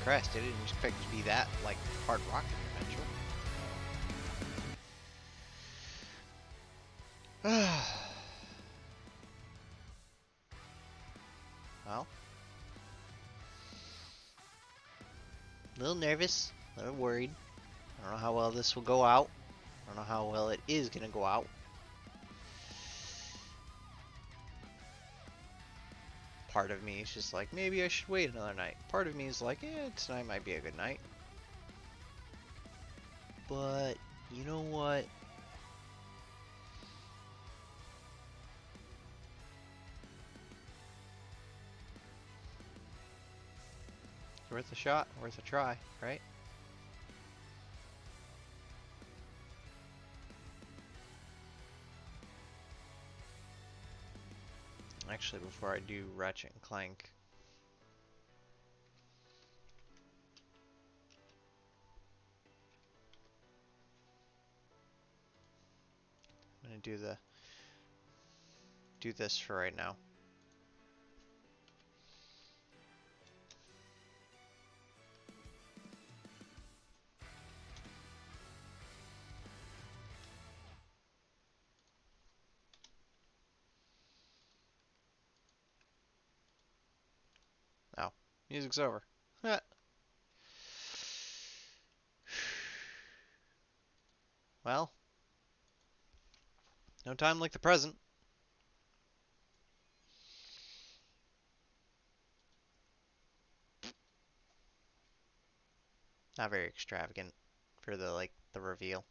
impressed. I didn't expect it to be that, like, hard rock adventure. Well, a little nervous, a little worried. I don't know how well this will go out. I don't know how well it is gonna go out. Part of me is just like, maybe I should wait another night. Part of me is like, tonight might be a good night. But, you know what? Worth a shot, worth a try, right? Actually, before I do Ratchet and Clank, I'm gonna do this for right now. Oh, music's over. Well, no time like the present. Not very extravagant for the reveal.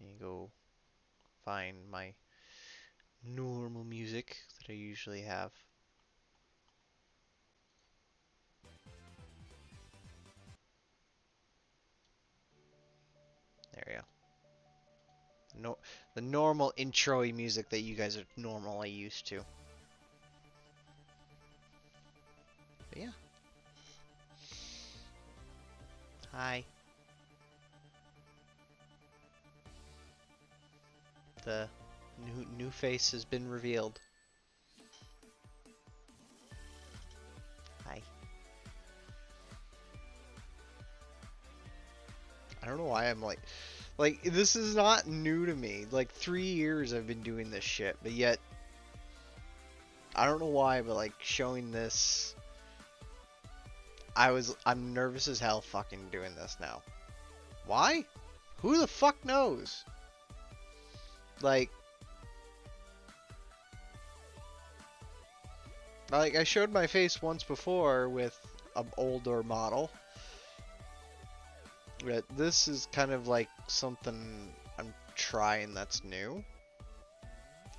You go find my normal music that I usually have. There we go. No, the normal intro music that you guys are normally used to. But yeah. Hi. The new face has been revealed. Hi. I don't know why I'm like this is not new to me. Like 3 years I've been doing this shit, but yet I don't know why, but like showing this, I'm nervous as hell fucking doing this now. Why? Who the fuck knows? Like I showed my face once before with an older model. But this is kind of like something I'm trying that's new.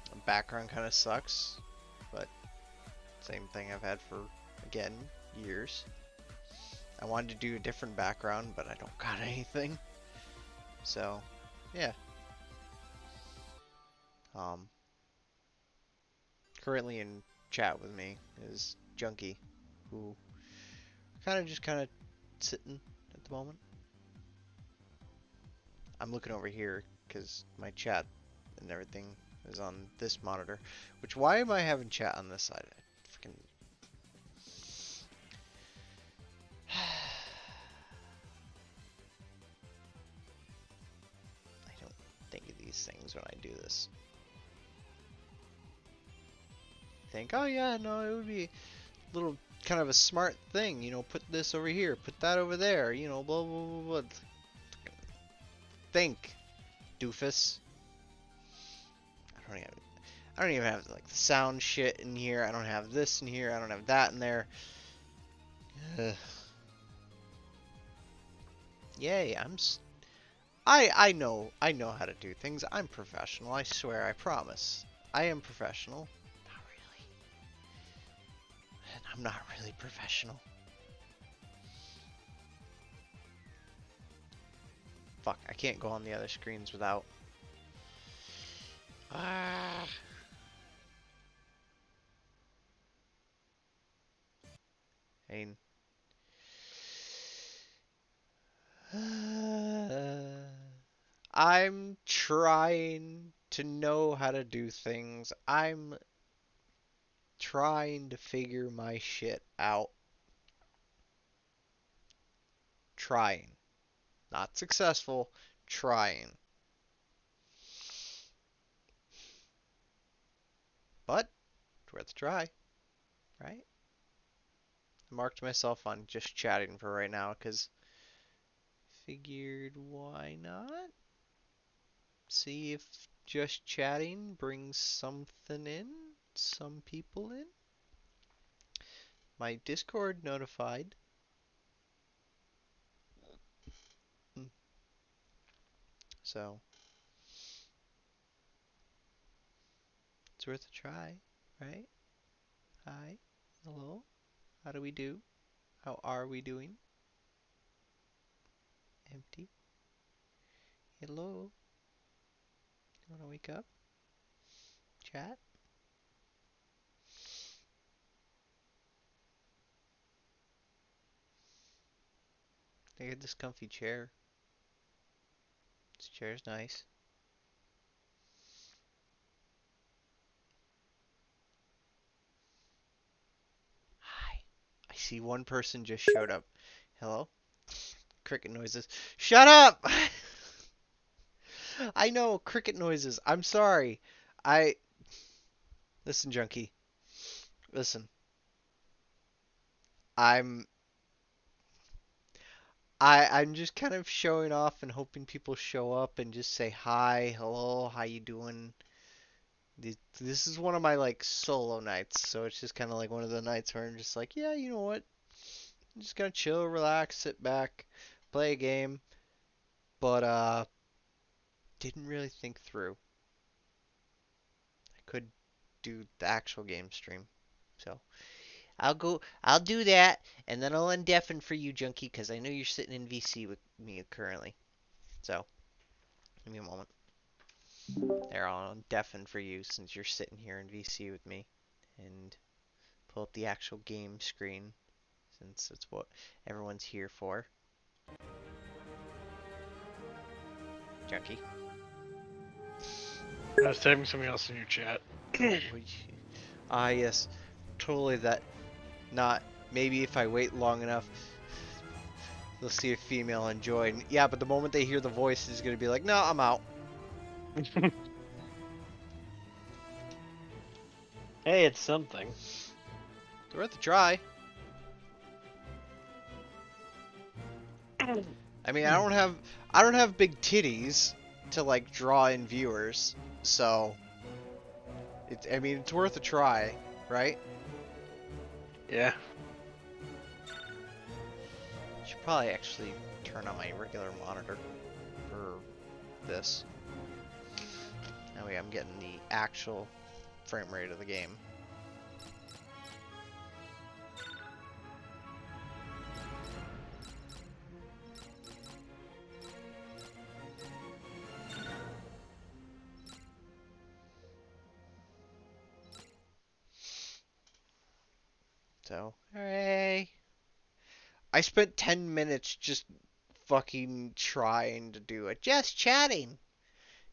The background kind of sucks, but same thing I've had for, again, years. I wanted to do a different background, but I don't got anything. So, yeah. Currently in chat with me is Junkie, who kind of sitting at the moment. I'm looking over here because my chat and everything is on this monitor. Which, why am I having chat on this side? I freaking... I don't think of these things when I do this. Think, oh yeah, no, it would be a little kind of a smart thing, you know, put this over here, put that over there, you know, blah blah blah blah. Think, doofus. I don't even have like the sound shit in here. I don't have this in here. I don't have that in there. Ugh. Yay, I know how to do things. I'm professional. I swear, I promise. I am professional. Not really. And I'm not really professional. Fuck, I can't go on the other screens without. Ah. I mean, I'm trying to know how to do things. I'm trying to figure my shit out. Trying. Not successful, trying. But it's worth a try, right? I marked myself on just chatting for right now because figured why not? See if just chatting brings something in, some people in. My Discord notified. So it's worth a try, right? Hi, hello, how do we do? How are we doing? Empty. Hello, you wanna wake up? Chat? I get this comfy chair. This chair's nice. Hi. I see one person just showed up. Hello? Cricket noises. Shut up! I know, cricket noises. I'm sorry. I. Listen, junkie. Listen. I'm. I'm just kind of showing off and hoping people show up and just say hi, hello, how you doing? This is one of my like solo nights, so it's just kind of like one of the nights where I'm just like, yeah, you know what? I'm just gonna chill, relax, sit back, play a game, but didn't really think through. I could do the actual game stream, so I'll do that, and then I'll undeafen for you, junkie, because I know you're sitting in VC with me currently. So give me a moment. There, I'll undeafen for you since you're sitting here in VC with me, and pull up the actual game screen since it's what everyone's here for. Junkie. I was typing something else in your chat. Ah, yes. Totally that. Not. Maybe if I wait long enough, they'll see a female and join. Yeah, but the moment they hear the voice, it's going to be like, no, I'm out. Hey, it's something. It's worth a try. I mean, I don't have big titties to like draw in viewers, so I mean, it's worth a try, right? Yeah. Should probably actually turn on my regular monitor for this. That way I'm getting the actual frame rate of the game. So, hooray! I spent 10 minutes just fucking trying to do it. Just chatting!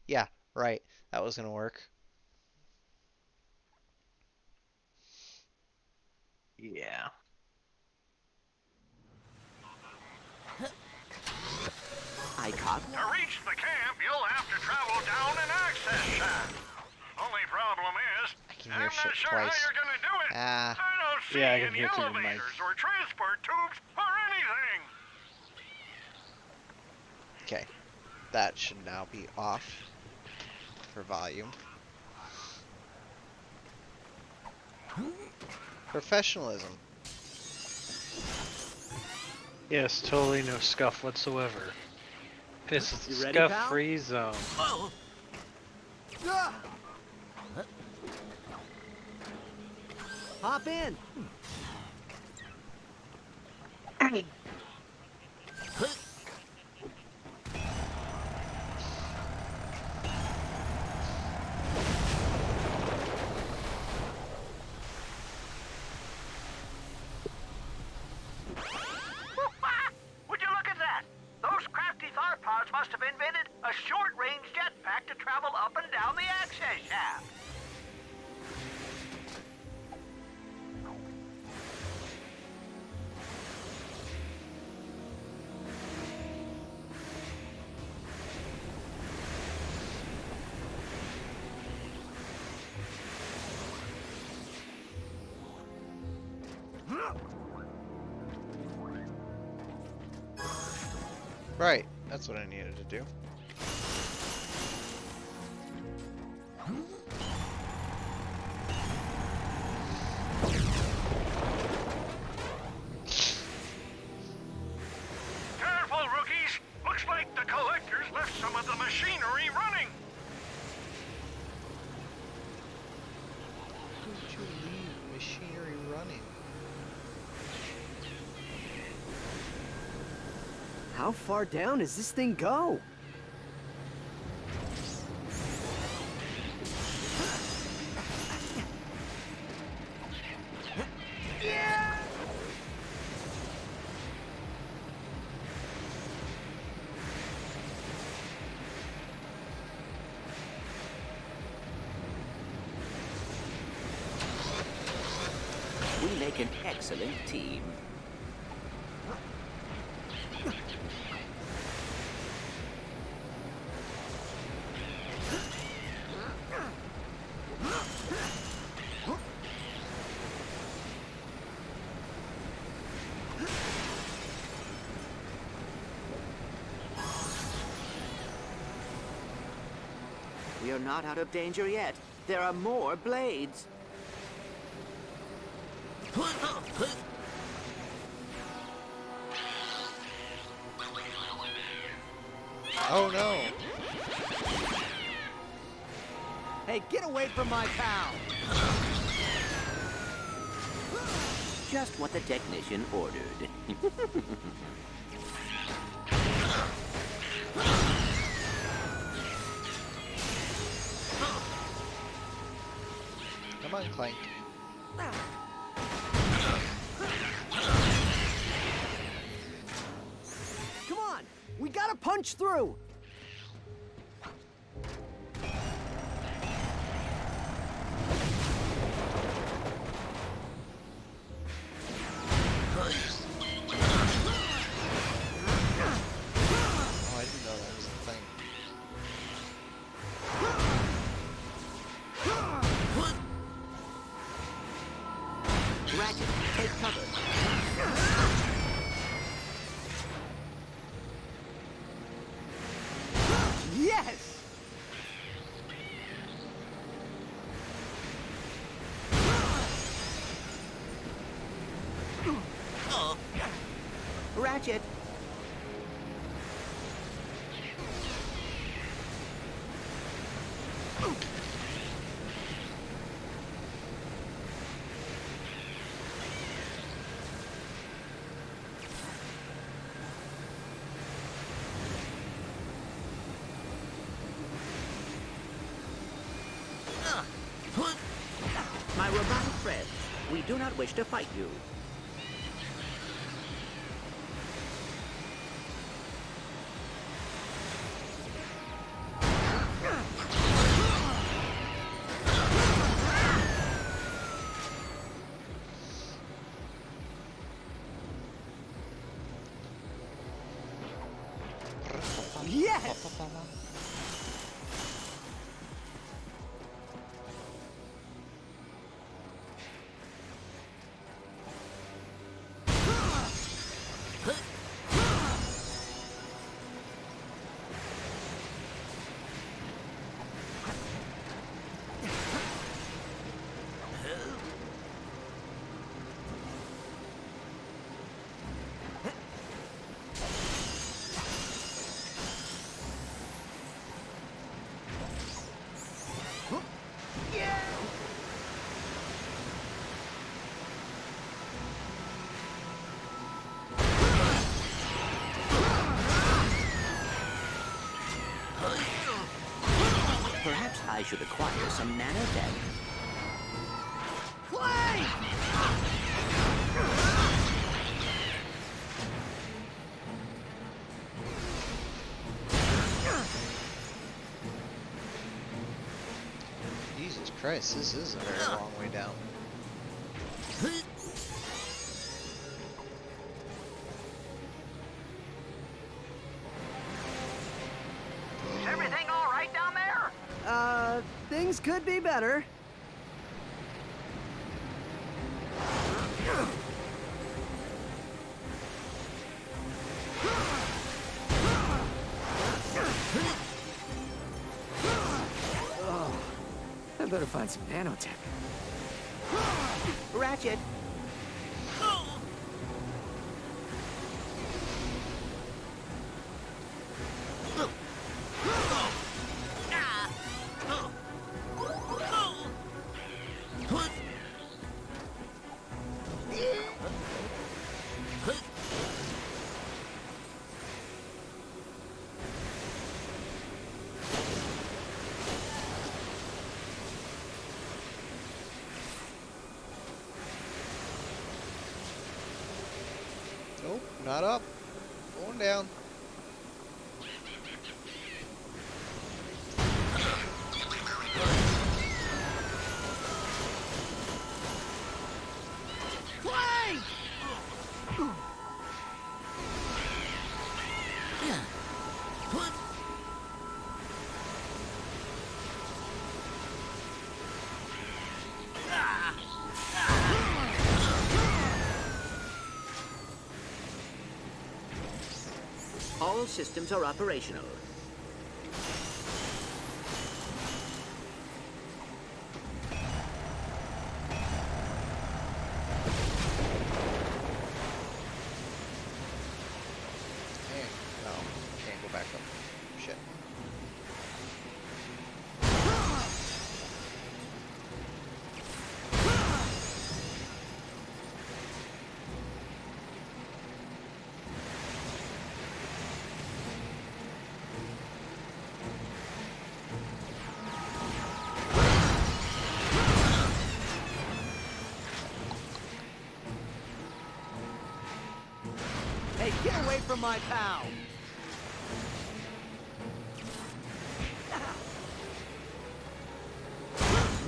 Yeah, right. That was gonna work. Yeah. I caught To reach the camp, you'll have to travel down an access shaft. Only problem is, I can I'm hear not shit sure twice. how you're gonna do it. Ah. I don't see Yeah, I can any hear through your mic. elevators or transport tubes or anything. Okay. That should now be off for volume. Professionalism. Yes, totally no scuff whatsoever. This is You a ready, pal? scuff-free zone. Oh. Hop in. Would you look at that? Those crafty Tharpods must have invented a short-range jetpack to travel up and down the Right, that's what I needed to do. Careful, rookies! Looks like the collectors left some of the machinery running. Why would you leave machinery running? How far down does this thing go? We make an excellent team. We are not out of danger yet. There are more blades. Oh no! Hey, get away from my pal! Just what the technician ordered. Come on, Clank. Come on! We gotta punch through! Oh, I didn't know that was a thing. Ratchet, take cover. Yes! Ratchet. My robotic friends, we do not wish to fight you. Yes! Perhaps I should acquire some nanotech. Play! Jesus Christ, this is a very long way down. Is everything all right down there? Things could be better. better find some nanotech. Ratchet! Nope, not up. Going down. All systems are operational. Hey, no, can't go back up. Shit. Hey, get away from my pal!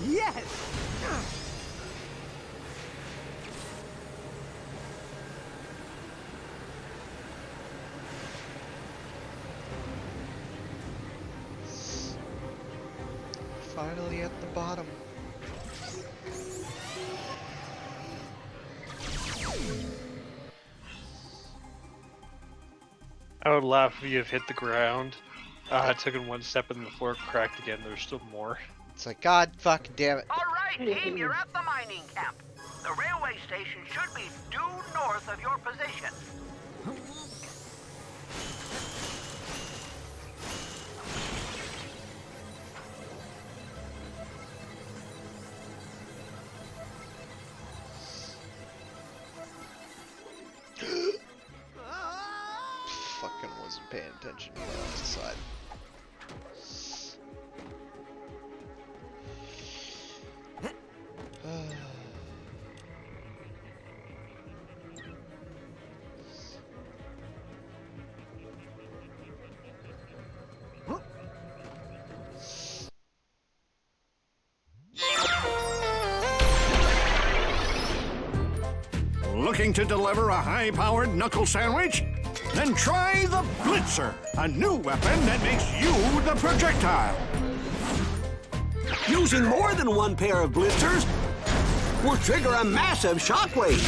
Yes! Finally at the bottom. I would laugh if you have hit the ground. I took in one step and the floor cracked again. There's still more. It's like, God fucking damn it. All right, team, you're at the mining camp. The railway station should be due north of your position. Fucking wasn't paying attention to the other side. Looking to deliver a high-powered knuckle sandwich? Then try the Blitzer, a new weapon that makes you the projectile. Using more than one pair of blitzers will trigger a massive shockwave.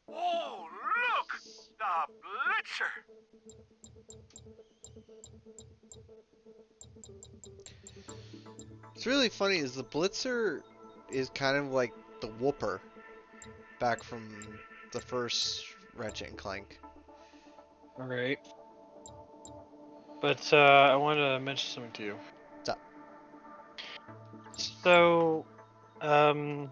Oh, look! The Blitzer! What's really funny is the Blitzer is kind of like the Whooper back from the first Ratchet and Clank. Alright. But I want to mention something to you. What's up? So, out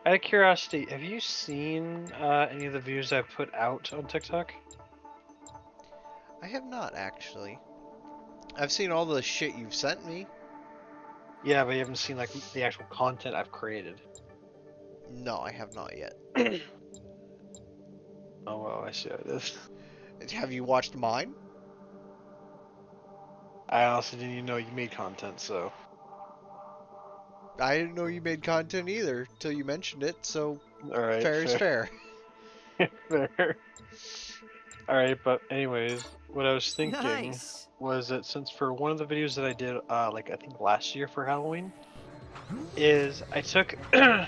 of curiosity, have you seen any of the views I put out on TikTok? I have not actually. I've seen all the shit you've sent me. Yeah, but you haven't seen like the actual content I've created. No, I have not yet. Oh well, I see how it is. Have you watched mine? I honestly didn't even know you made content, so. I didn't know you made content either till you mentioned it, so Alright, fair is fair. Fair. Alright, but anyways, what I was thinking Nice. was that since for one of the videos that I did, like I think last year for Halloween, is I took a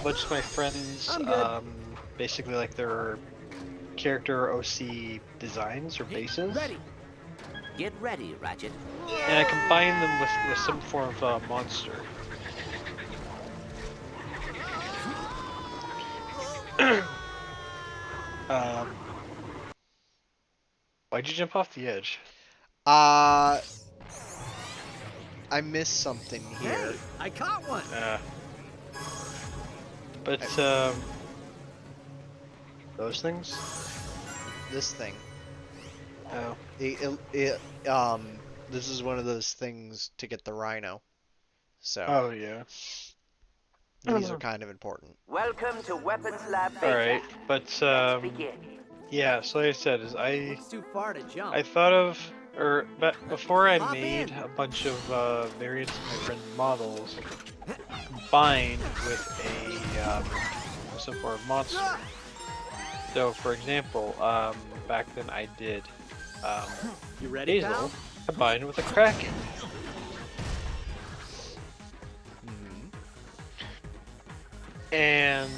bunch of my friends, I'm good. basically like their character OC designs or bases, Ready. Get ready, Ratchet. and I combine them with some form of monster. um, Why'd you jump off the edge? I missed something here. Hey, I caught one. But those things. This thing. Oh, This is one of those things to get the rhino. So oh yeah. these are kind of important. Welcome to Weapons Lab All right, but Let's begin. yeah. So like I said, is It's too far to jump. I thought of, but before I Hop made in. a bunch of variants of my friend's models, combined with some form of monster. So, for example, back then I did You ready, Hazel pal? combined with a Kraken. And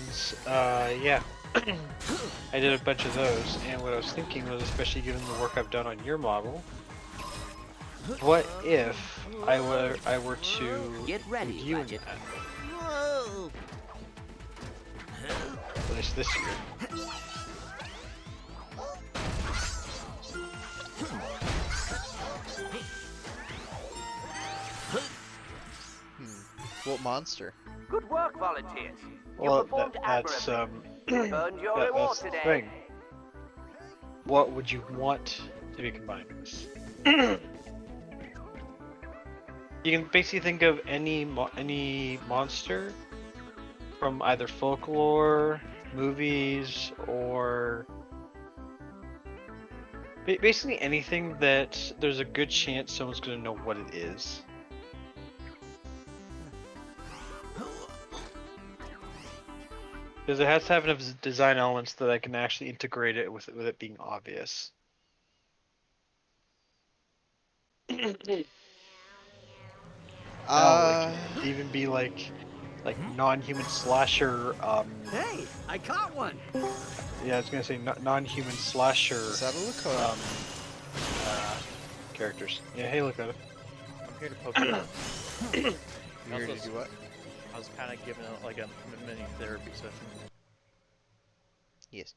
yeah, I did a bunch of those. And what I was thinking was, especially given the work I've done on your model, what if I were to Get ready, review Ratchet. that, Whoa. at least this year? What monster? Good work, volunteers. Well, performed that's You've earned your reward that's the today. thing. What would you want to be combined with? You can basically think of any monster from either folklore, movies, or basically anything that there's a good chance someone's going to know what it is. Because it has to have enough design elements that I can actually integrate it with it being obvious. It could even be like non-human slasher. Hey, I caught one. Yeah, I was gonna say non-human slasher. Is that a Lakota? Characters. Yeah, hey, look at it. I'm here to poke you out. You here Also, to do what? I was kind of giving it like a mini therapy session. Yes.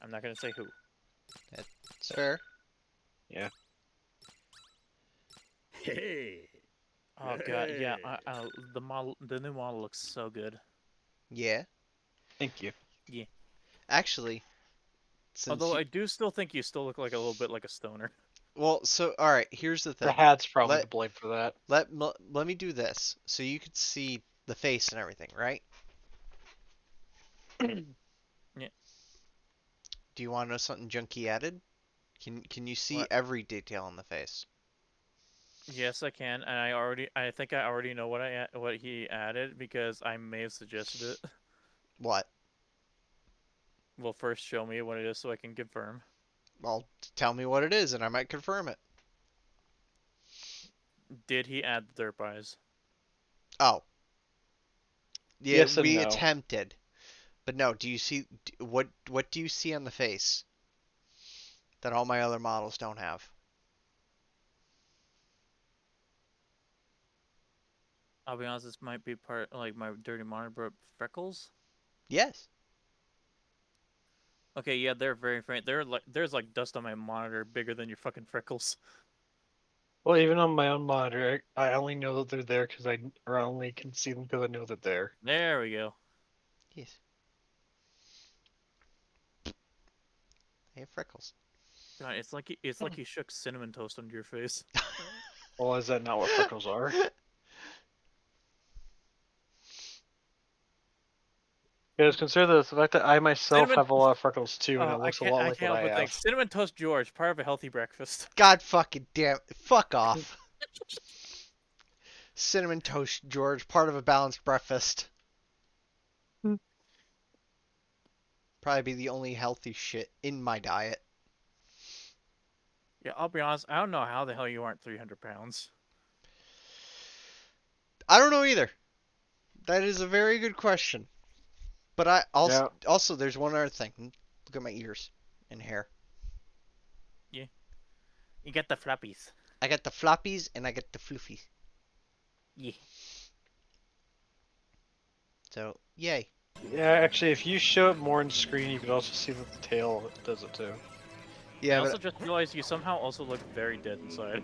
I'm not gonna say who. It's fair. Yeah. Hey. Oh god, yeah. Hey. The new model looks so good. Yeah. Thank you. Actually, since Although I do still think you still look like a little bit like a stoner. well, so all right. Here's the thing. The hat's probably Let- to blame for that. Let me do this so you could see the face and everything, right? Yeah. Do you want to know something junky added? Can you see What? every detail on the face? Yes, I can, and I think I already know what he added because I may have suggested it. What? Well, first show me what it is so I can confirm. Well, tell me what it is, and I might confirm it. Did he add the derp eyes? Oh. Yeah, Yes and we no. attempted. But no, do you see what do you see on the face that all my other models don't have? I'll be honest, this might be part like my dirty monitor, but freckles. Yes. Okay, yeah, they're very faint. There's like dust on my monitor bigger than your fucking freckles. Well, even on my own monitor, I only know that they're there because or I only can see them because I know that they're. There we go. Yes. I have freckles. God, it's like you shook cinnamon toast onto your face. Well, is that not what freckles are? Because consider the fact that I myself Cinnamon- have a lot of freckles too, and it I looks a can't. lot I like can't what help I but think. have. Cinnamon toast George, part of a healthy breakfast. God fucking damn. Fuck off. Cinnamon Toast George, part of a balanced breakfast. Probably be the only healthy shit in my diet. Yeah, I'll be honest. I don't know how the hell you aren't 300 pounds. I don't know either. That is a very good question. But I also Yeah. also there's one other thing. Look at my ears and hair. You get the flappies. I got the floppies and I got the floofies. Yeah. So, yay. Yeah, actually, if you show it more on screen, you can also see that the tail does it too. I Yeah, also but just realized you somehow also look very dead inside.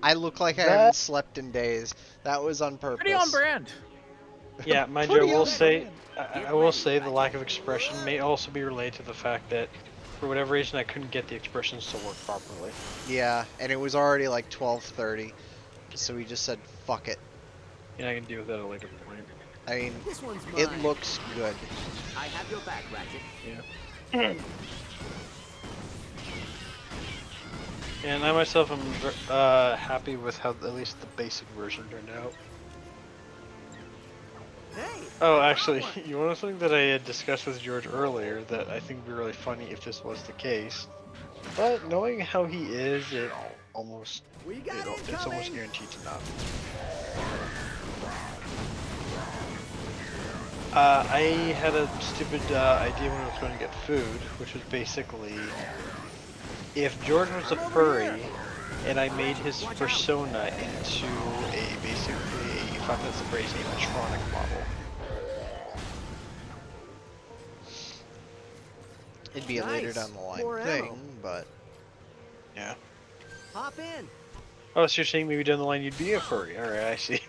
I look like I That- haven't slept in days. That was on purpose. Pretty on brand. Yeah, mind you, I Pretty will on say, brand. I will say the lack of expression may also be related to the fact that, for whatever reason, I couldn't get the expressions to work properly. Yeah, and it was already like 12:30, so we just said fuck it. And I can deal with that at a later point. I mean, This one's it mine. looks good. I have your back, Ratchet. Yeah. And I myself am happy with how at least the basic version turned out. Hey. Oh, actually, you want something that I had discussed with George earlier that I think would be really funny if this was the case. But knowing how he is, it's almost guaranteed to not. I had a stupid idea when I was going to get food, which was basically, if George was a furry, and I made his persona into basically, if I'm going to phrase, a Matronic model. It'd be a later Nice. down the line More thing, ammo. but Yeah. Hop in. Oh, so you're saying maybe down the line you'd be a furry. Alright, I see.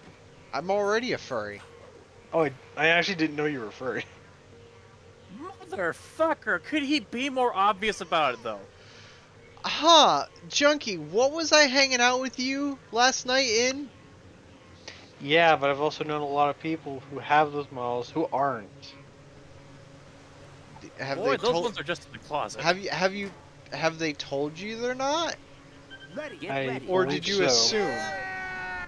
I'm already a furry. Oh, I actually didn't know you were a furry. Motherfucker, could he be more obvious about it though? Huh, Junkie, what was I hanging out with you last night in? Yeah, but I've also known a lot of people who have those models who aren't. Have Boy, they those told? ones are just in the closet. Have they told you they're not? Ready. Get I- ready. Or Believe did you so. assume?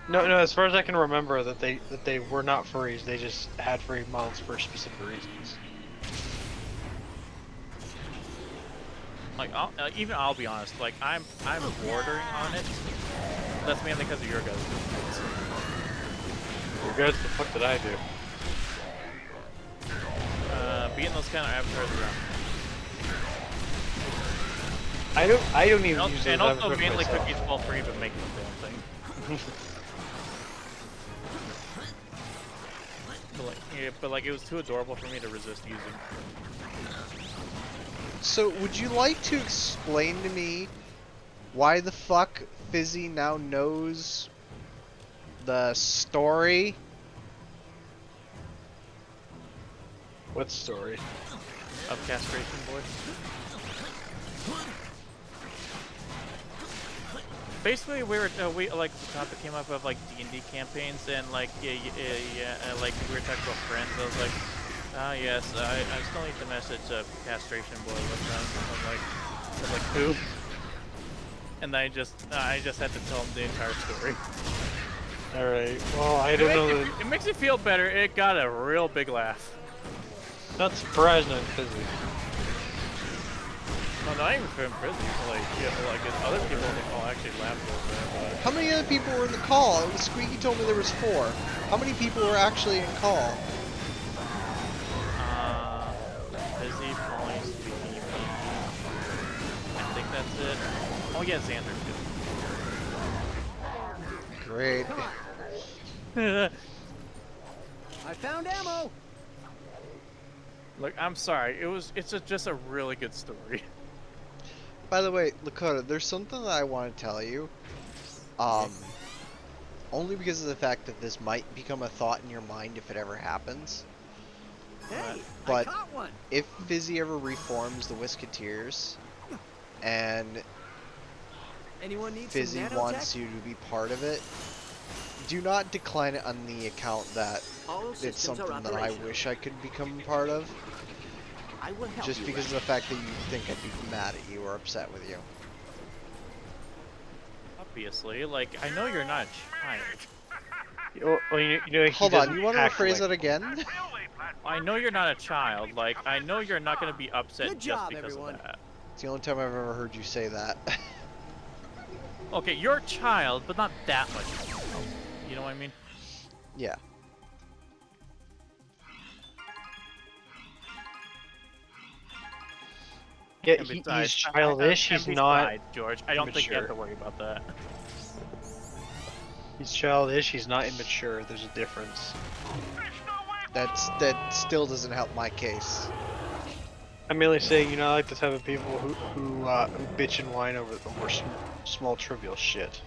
No, as far as I can remember, that they were not furries. They just had furry models for specific reasons. Like, I'll be honest. Like, I'm bordering on it. That's mainly because of your guys. What the fuck did I do? Being those kind of avatars around. I don't even And use also, those and also avatars mainly myself. cookies fall free, but making the damn thing. But like, it was too adorable for me to resist using. So, would you like to explain to me why the fuck Fizzy now knows the story? What story? Of castration boy. Basically, we like the topic came up of like D&D campaigns, and like like we were talking about friends. I was like, ah yes, I still need the message of castration boy. I'm like who? And I just had to tell him the entire story. All right. Well, I don't know. It makes you feel better. It got a real big laugh. Not surprised I'm busy. No, not even from prison. Like, other people on the call actually laughed over it. How many other people were in the call? It was Squeaky told me there was 4. How many people were actually in call? Busy, Polly, Squeaky, me. I think that's it. Oh yeah, Xander Great. too. I found ammo. Look, I'm sorry. It's just a really good story. By the way, Lakota, there's something that I want to tell you. Only because of the fact that this might become a thought in your mind if it ever happens. Hey, But I caught one. if Fizzy ever reforms the Whisketeers, and Anyone need Fizzy some nanotech? wants you to be part of it, do not decline it on the account that All it's systems are something that I operational. wish I could become part of. I will help Just you, because of the fact that you think I'd be mad at you or upset with you. Obviously, like I know you're not a child. Well, you know, he Hold on, doesn't you want to act rephrase like- that again? I know you're not a child. Like I know you're not gonna be upset Good just job, because everyone. of that. It's the only time I've ever heard you say that. Okay, you're a child, but not that much. You know what I mean? Yeah. Yeah, And he's besides, childish. and He's not. besides, George, I don't think you have immature. to worry about that. He's childish. He's not immature. There's a difference. That still doesn't help my case. I'm merely saying, I like the type of people who bitch and whine over small trivial shit.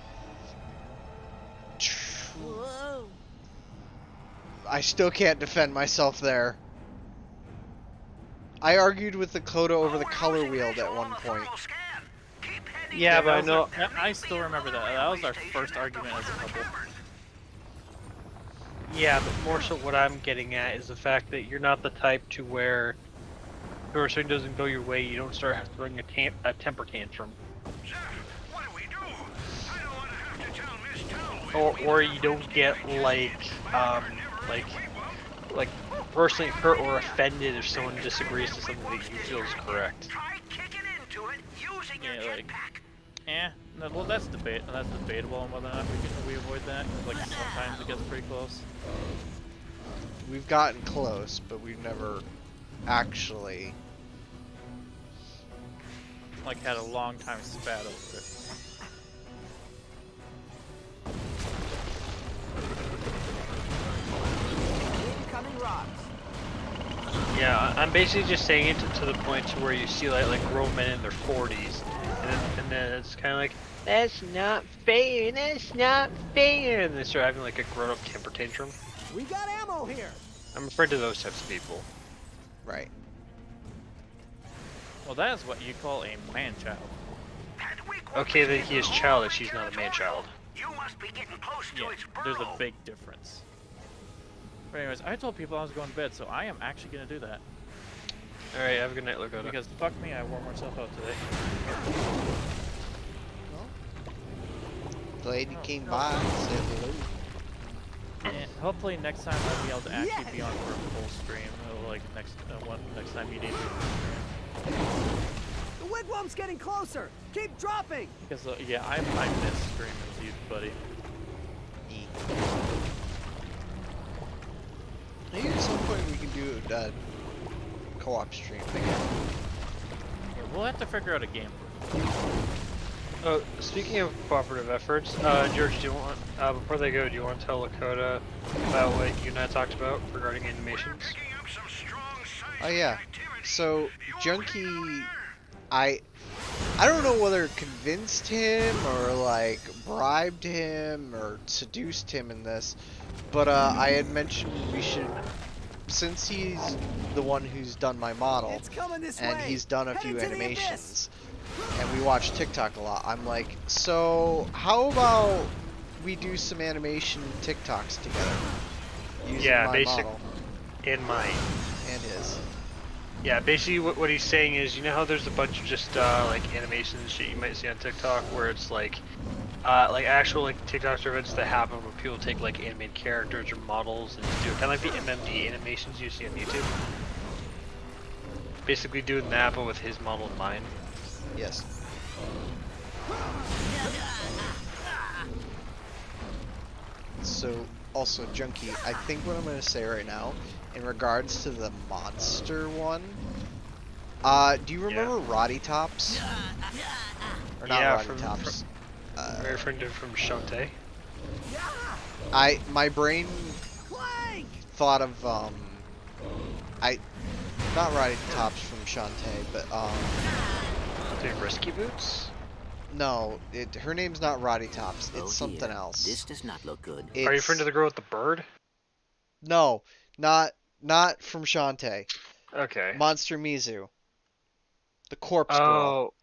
I still can't defend myself there. I argued with the Dakota over the color wheel at one point. Yeah, but I know. I still remember that. That was our first argument as a couple. Yeah, but more so what I'm getting at is the fact that you're not the type to where, if something doesn't go your way, you don't start throwing a temper tantrum. Or you don't get like personally hurt or offended if someone disagrees to something that you feel is correct. Yeah, like, no, well, that's debatable on whether or not we avoid that. 'Cause, like, sometimes it gets pretty close. We've gotten close, but we've never actually Like, had a long time spat over it. Incoming rocks. Yeah, I'm basically just saying it to the point to where you see like grown men in their 40s, and then it's kind of like, that's not fair, that's not fair, and they start having like a grown-up temper tantrum. We got ammo here. I'm afraid of those types of people. right. Well, that is what you call a man-child. Okay, then he is childish, he's not a man-child. Yeah, there's a big difference. But anyways, I told people I was going to bed, so I am actually going to do that. Alright, have a good night, Lakota. Because fuck me, I wore myself out today. The lady came by and said hello. And hopefully next time I'll be able to actually be on for a full stream. Like next time you need me. The wigwam's getting closer. Keep dropping. Because yeah, I miss streaming with you, buddy. Maybe at some point we can do a co-op stream again. Yeah, we'll have to figure out a game. Oh, speaking of cooperative efforts, George, do you want, before they go, do you want to tell Lakota about what you and I talked about regarding animations? Oh yeah. So Junkie, I don't know whether it convinced him or like bribed him or seduced him in this, but I had mentioned we should, since he's the one who's done my model It's coming this and way. he's done a Headed few to the animations and we watch TikTok a lot, I'm like, so how about we do some animation TikToks together using my model in mine. and his. Yeah, basically what he's saying is, you know how there's a bunch of just like animations and shit you might see on TikTok where it's like actual like TikTok events that happen where people take like animated characters or models and do kind of like the MMD animations you see on YouTube. Basically doing that but with his model in mind. Yes. So, also, Junkie, I think what I'm going to say right now, in regards to the monster one, do you remember Roddy Tops? Or not Yeah, Roddy Tops. Very friend from Shantae. My brain Clank. thought of, not Roddy Tops from Shantae, but, The Rescue Boots? no, her name's not Roddy Tops, it's Oh, something dear. else. This does not look good. Are you It's- friend of the girl with the bird? No, not from Shantae. Okay. Monster Mizu. The corpse girl.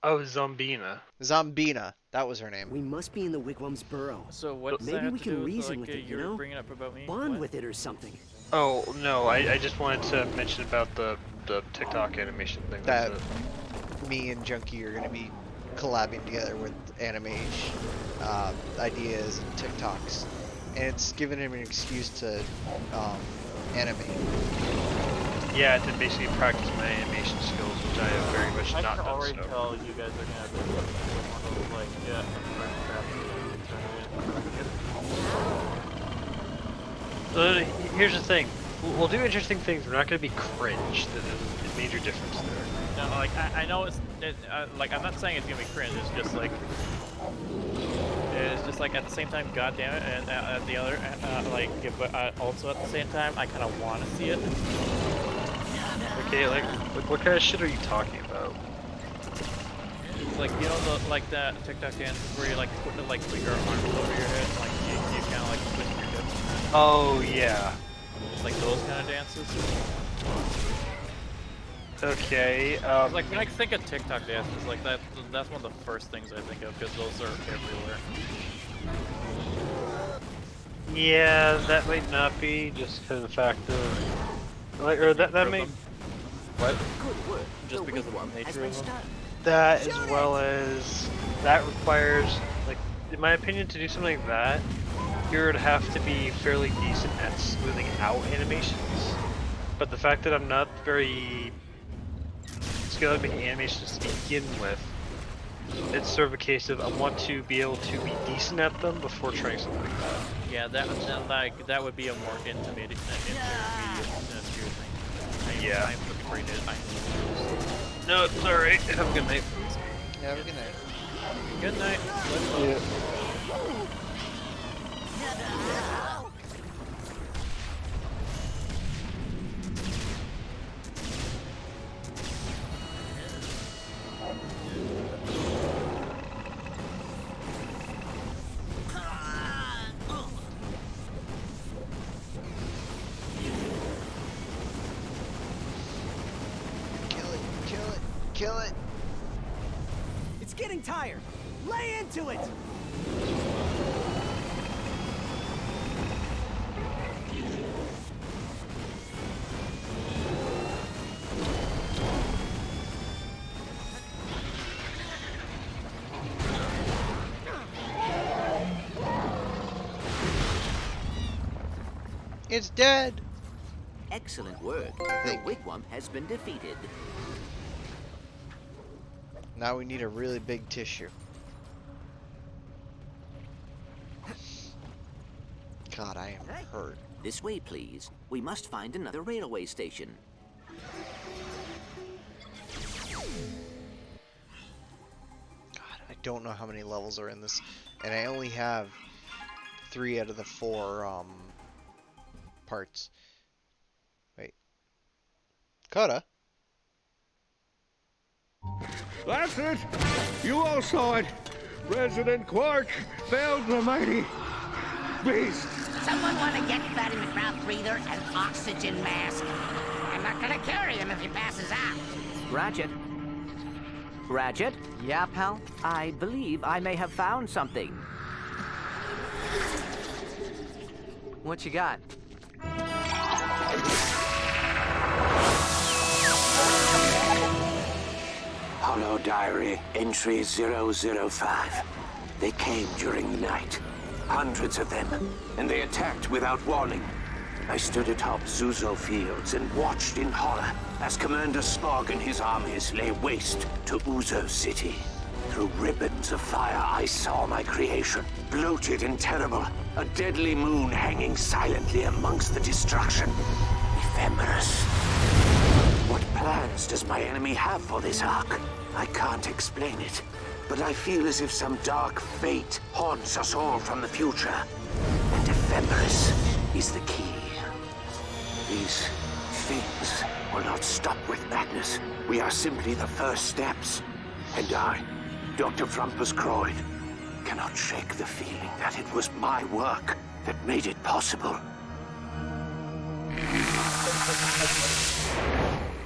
Oh, Zombina. Zombina. That was her name. We must be in the wigwam's burrow. So what does that Maybe have we to can do with, reason like, with it, you you know? were bringing up about me? Bond What? with it or something. Oh, no, I just wanted to mention about the TikTok animation thing. That That's it. me and Junkie are going to be collabing together with animation ideas and TikToks. And it's given him an excuse to animate. Yeah, to basically practice my animation skills, which I have very much I not can done already so. tell you guys are gonna have this one of those, like, Here's the thing. We'll do interesting things. We're not gonna be cringe. There's a major difference there. No, like I know like I'm not saying it's gonna be cringe. It's just like at the same time, goddamn it, and at the other but also at the same time, I kind of want to see it. Okay, like what kind of shit are you talking about? Like you know the TikTok dances where you put your arms over your head, and, you kind of twist your hips. Oh yeah. Like those kind of dances. Okay. Like when I think of TikTok dances, that's one of the first things I think of because those are everywhere. Yeah, that might not be just because of the fact of or that may What? Good work. Just The because of weak one the has nature been of them. stunned. that as well as that requires, like, in my opinion, to do something like that, you would have to be fairly decent at smoothing out animations. But the fact that I'm not very skilled at making animations to begin with, it's sort of a case of I want to be able to be decent at them before trying something like that. Yeah, that would be a more intermediate thing. Yeah. I'm looking for it. No, it's alright. Have a good night. Yeah, have a good night. Good night. Yeah. Kill it, kill it, kill it. It's getting tired. Lay into it. It's dead. Excellent work. I The think. wigwam has been defeated. Now we need a really big tissue. God, I am hurt. This way, please. We must find another railway station. God, I don't know how many levels are in this, and I only have 3 out of the 4 parts. Wait, Coda? That's it! You all saw it! President Quark found the mighty beast! Someone want to get Fatty McGrath breather and oxygen mask? I'm not gonna carry him if he passes out. Ratchet? Ratchet? Yeah, pal? I believe I may have found something. What you got? Hollow Diary, entry 005. They came during the night. Hundreds of them, and they attacked without warning. I stood atop Zuzo Fields and watched in horror as Commander Smog and his armies lay waste to Uzo City. Through ribbons of fire, I saw my creation, bloated and terrible, a deadly moon hanging silently amongst the destruction. Ephemerus. What plans does my enemy have for this ark? I can't explain it, but I feel as if some dark fate haunts us all from the future. And Ephemerus is the key. These things will not stop with madness. We are simply the first steps. And I, Dr. Frumpus Croyd, cannot shake the feeling that it was my work that made it possible.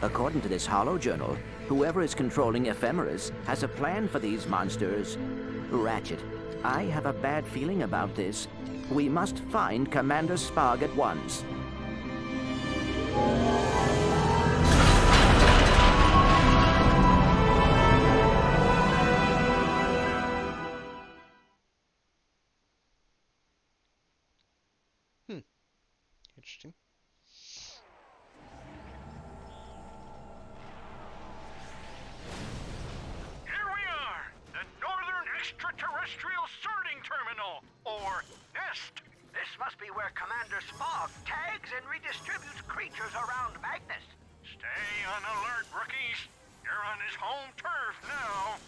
According to this hollow journal, whoever is controlling Ephemerus has a plan for these monsters. Ratchet, I have a bad feeling about this. We must find Commander Spog at once. Interesting. Here we are, the Northern Extraterrestrial Sorting Terminal, or NEST. This must be where Commander Spog tags and redistributes creatures around Magnus. Stay on alert, rookies. You're on his home turf now.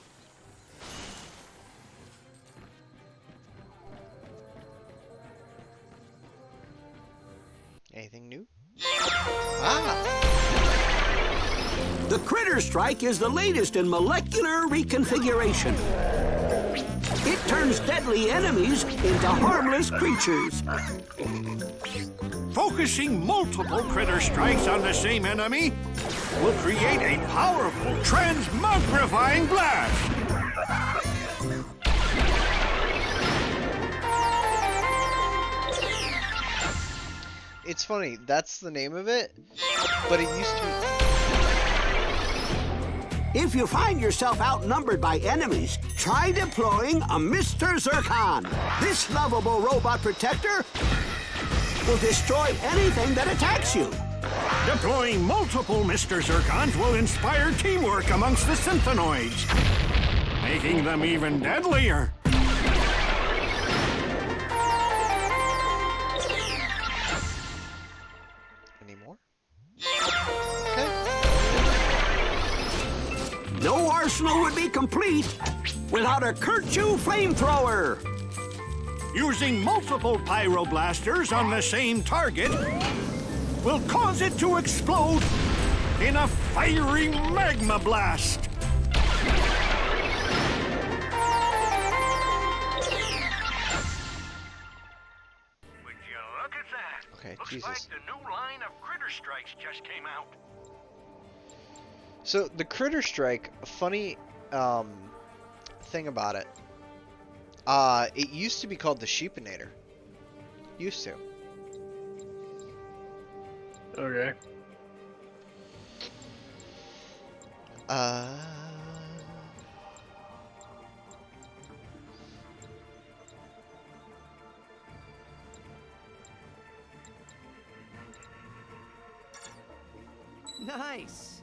Anything new? Ah! The Critter Strike is the latest in molecular reconfiguration. It turns deadly enemies into harmless creatures. Focusing multiple critter strikes on the same enemy will create a powerful transmogrifying blast. It's funny, that's the name of it, but it used to be... If you find yourself outnumbered by enemies, try deploying a Mr. Zircon. This lovable robot protector will destroy anything that attacks you. Deploying multiple Mr. Zircons will inspire teamwork amongst the Synthenoids, making them even deadlier. Any more? Okay. No arsenal would be complete without a Kerchu flamethrower. Using multiple pyroblasters on the same target will cause it to explode in a fiery magma blast. Would you look at that? Okay, Looks Jesus. like the new line of Critter Strikes just came out. So the Critter Strike, a funny thing about it. It used to be called the Sheepinator. Used to. Okay. Nice.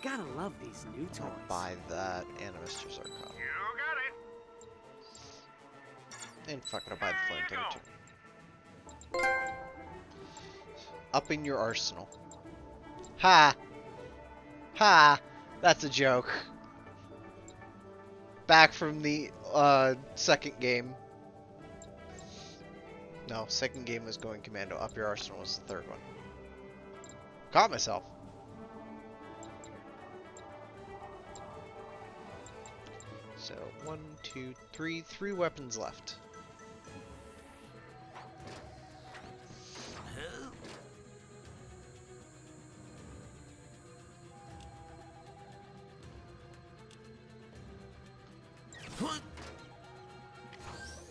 Gotta love these new toys. I'll buy that and a Mr. Zircon. You got it. And fuck it, I'll buy the flamethrower too. Upping your arsenal. Ha! Ha! That's a joke. Back from the second game. No, second game was going commando. Up your arsenal was the third one. Caught myself. So, 1, 2, 3, 3 weapons left.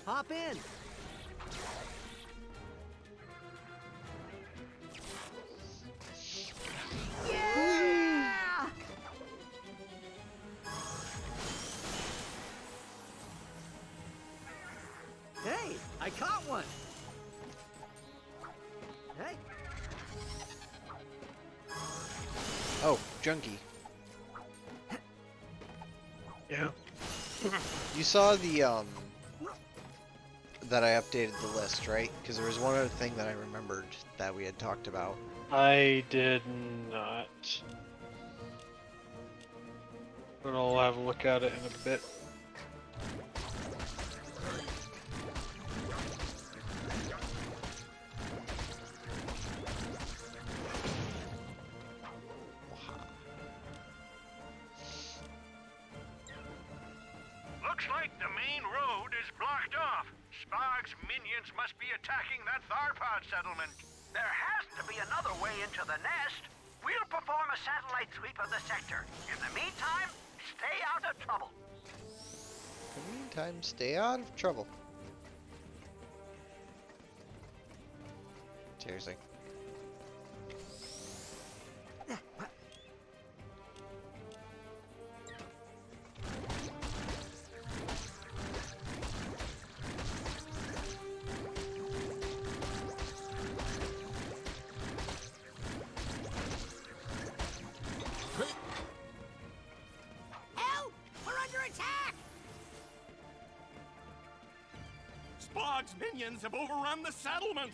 Hop in. Yeah! Hey, I caught one. Hey. Oh, junkie. Yeah. You saw the, that I updated the list, right? Because there was one other thing that I remembered that we had talked about. I did not. But I'll have a look at it in a bit. Looks like the main road is blocked off. Spog's minions must be attacking that Tharpod settlement. There has to be another way into the nest. We'll perform a satellite sweep of the sector. In the meantime, stay out of trouble. In the meantime, stay out of trouble. Seriously. Help! We're under attack! Spog's minions have overrun the settlement!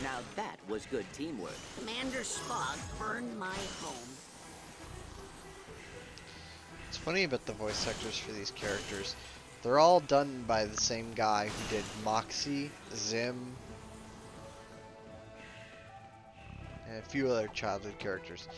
Now that was good teamwork. Commander Spog burned my home. It's funny about the voice actors for these characters. They're all done by the same guy who did Moxie, Zim, and a few other childhood characters.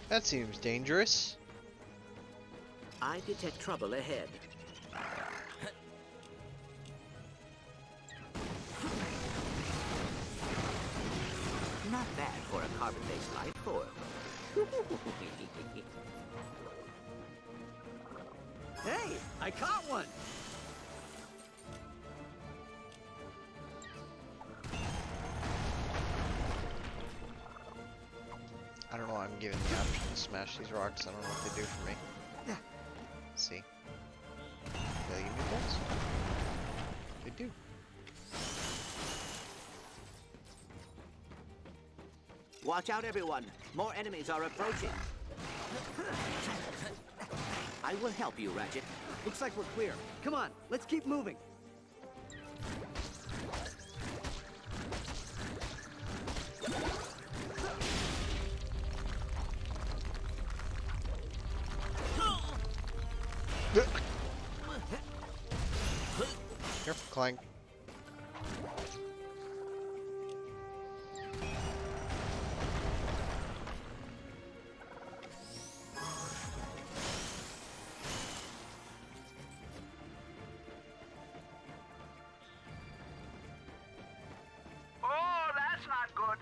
That seems dangerous. I detect trouble ahead. Not bad for a carbon-based life form. Hey, I caught one! I don't know why I'm given the option to smash these rocks. I don't know what they do for me. Let's see. Do they give me bolts? They do. Watch out, everyone. More enemies are approaching. I will help you, Ratchet. Looks like we're clear. Come on, let's keep moving. Careful, Clank. Oh, that's not good.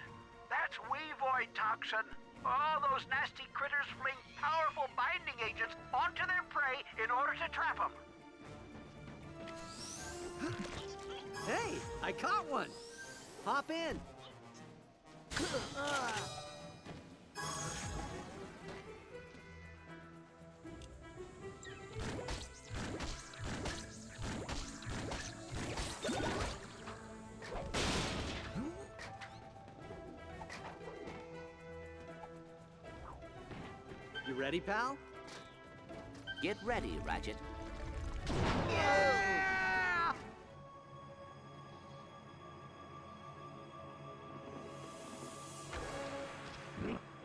That's Weavoid toxin. All those nasty critters fling powerful binding agents onto their prey in order to trap them. Hey, I caught one! Hop in! You ready, pal? Get ready, Ratchet.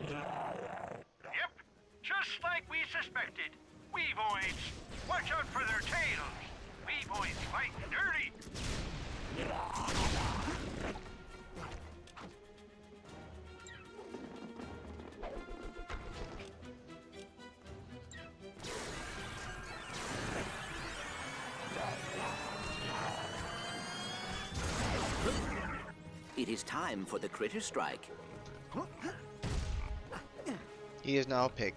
Yep, just like we suspected. Weavoids. Watch out for their tails. Weavoids fight dirty. It is time for the critter strike. He is now a pig.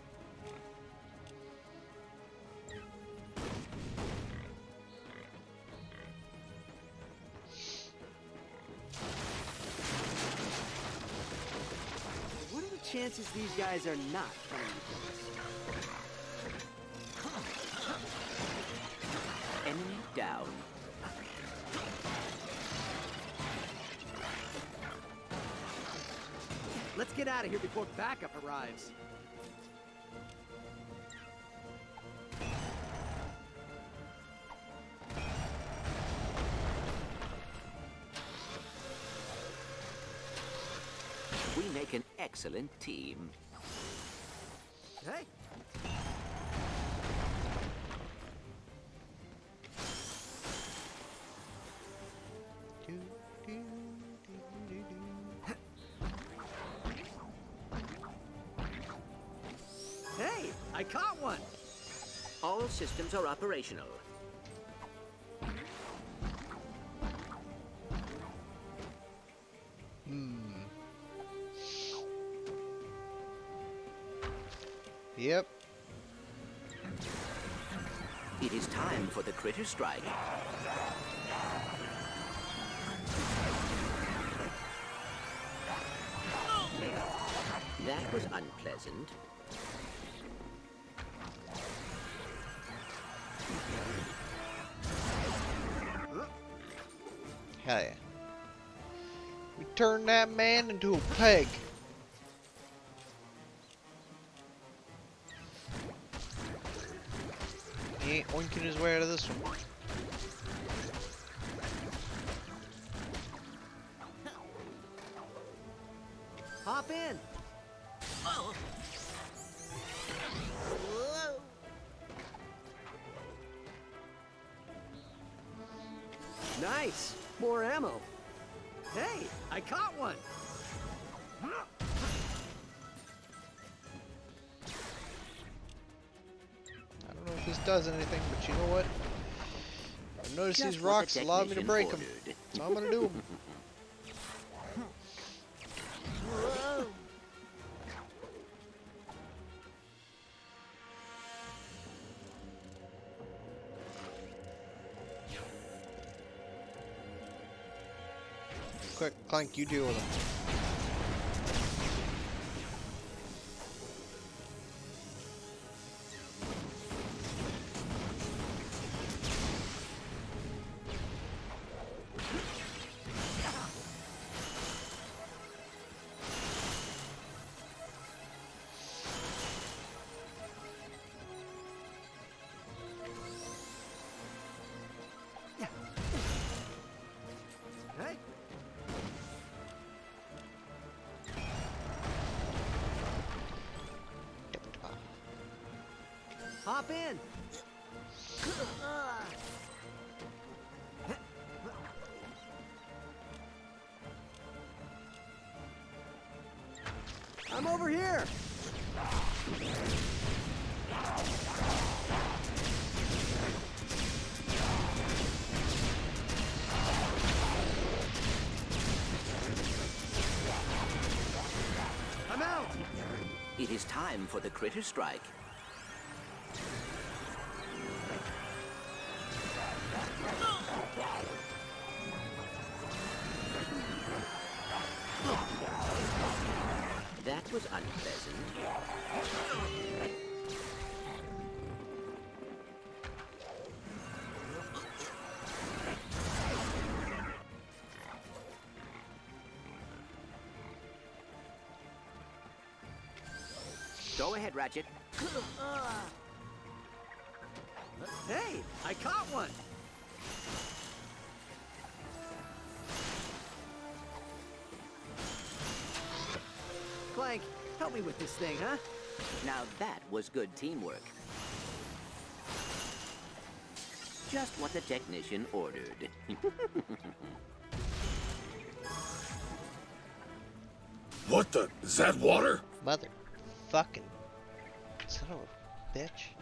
What are the chances these guys are not coming to us? Enemy down. Let's get out of here before backup arrives. We make an excellent team. Hey, I caught one! All systems are operational. Yep. It is time for the critter strike. That was unpleasant. Hell yeah. We turned that man into a peg. He ain't oinking his way out of this one. Hop in! Nice! More ammo. Hey, I caught one! I don't know if this does anything, but you know what? I noticed Just these what the rocks allow me to technician break them. ordered. So I'm gonna do them. Quick, Clank, you deal with them. Hey, hop in! I'm over here! I'm out! It is time for the critter strike. That was unpleasant. Go ahead, Ratchet. Hey, I caught one! Clank, help me with this thing, huh? Now that was good teamwork. Just what the technician ordered. What the? Is that water? Mother fucking son of a bitch.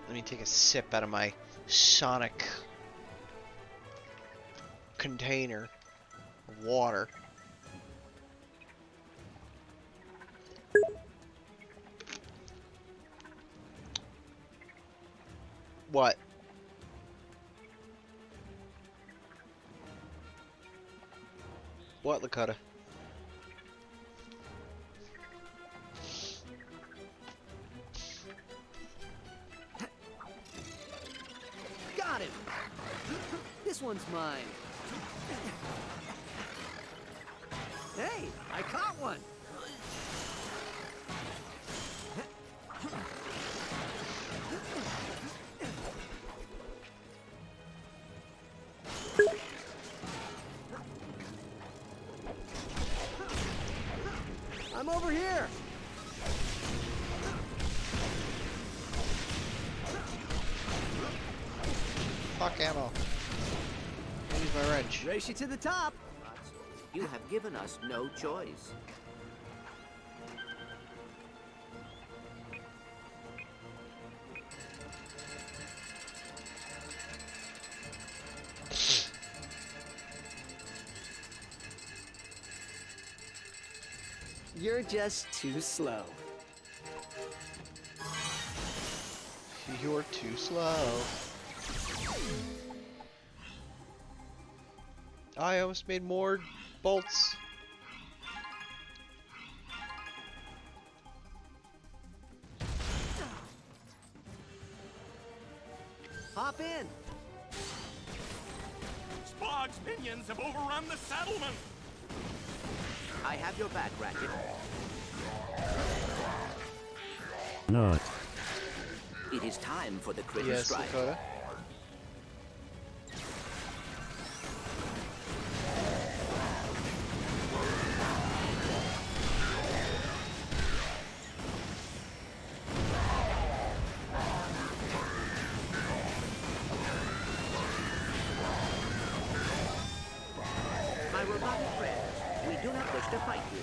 Let me take a sip out of my sonic container of water. What? What, Lakota? Got him! This one's mine. Hey, I caught one! I'm over here! Fuck ammo. Use my wrench. Race you to the top! You have given us no choice. You're just too slow. You're too slow. I almost made more bolts. Hop in. Spog's minions have overrun the settlement. I have your back, Ratchet. Not. It is time for the critical Yes, strike. Dakota. My robotic friends, we do not wish to fight you.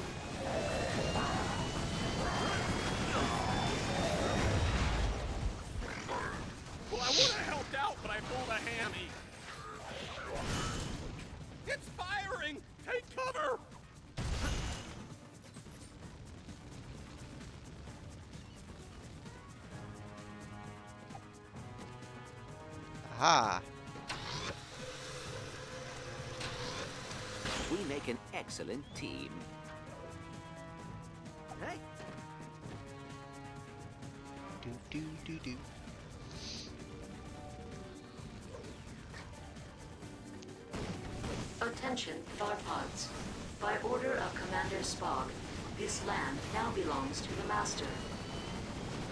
Well, I would have helped out, but I pulled a hammy. It's firing! Take cover! Aha! We make an excellent team. Hey, Do do do do. Attention, Tharpods. By order of Commander Spog, this land now belongs to the Master.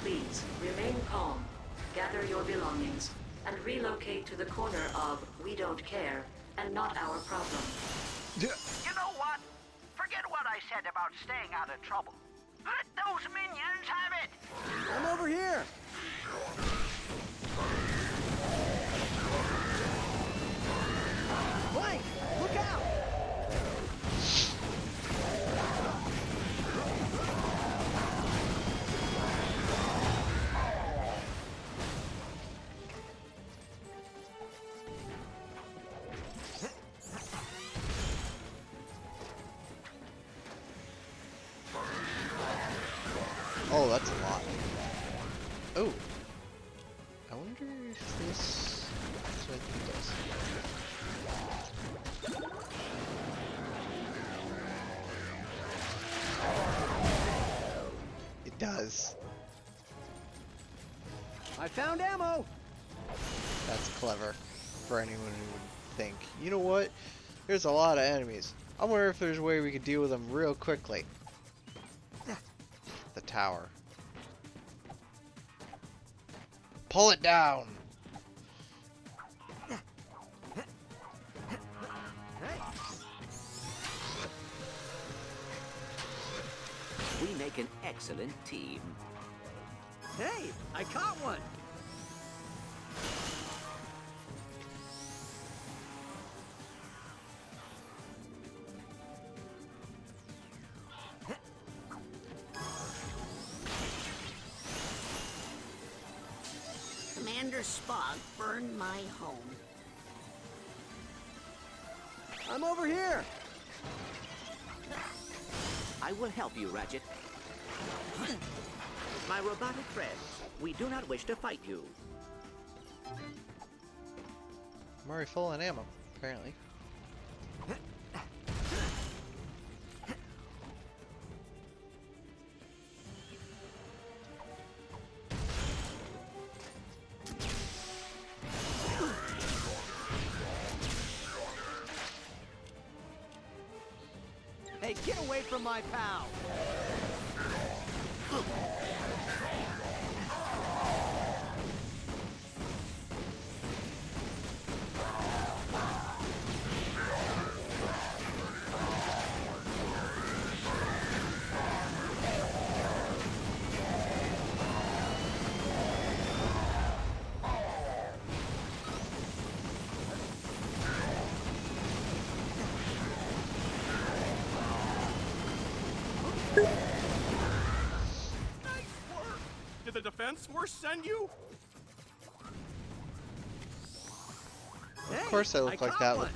Please, remain calm, gather your belongings, and relocate to the corner of We Don't Care and Not Our Problem. You know what? Forget what I said about staying out of trouble. Let those minions have it! I'm over here. Clank, look out! Oh, that's a lot. Oh. I wonder if this... That's what it does. It does. I found ammo. That's clever. For anyone who would think, you know what? There's a lot of enemies. I wonder if there's a way we could deal with them real quickly. The tower. Pull it down! We make an excellent team. Hey, I caught one. Commander Spog burned my home. I'm over here. I will help you, Ratchet. My robotic friends, we do not wish to fight you. I'm already full on ammo, apparently. Hey, get away from my pal. Nice work! Did the defense force send you? Of course I look like that with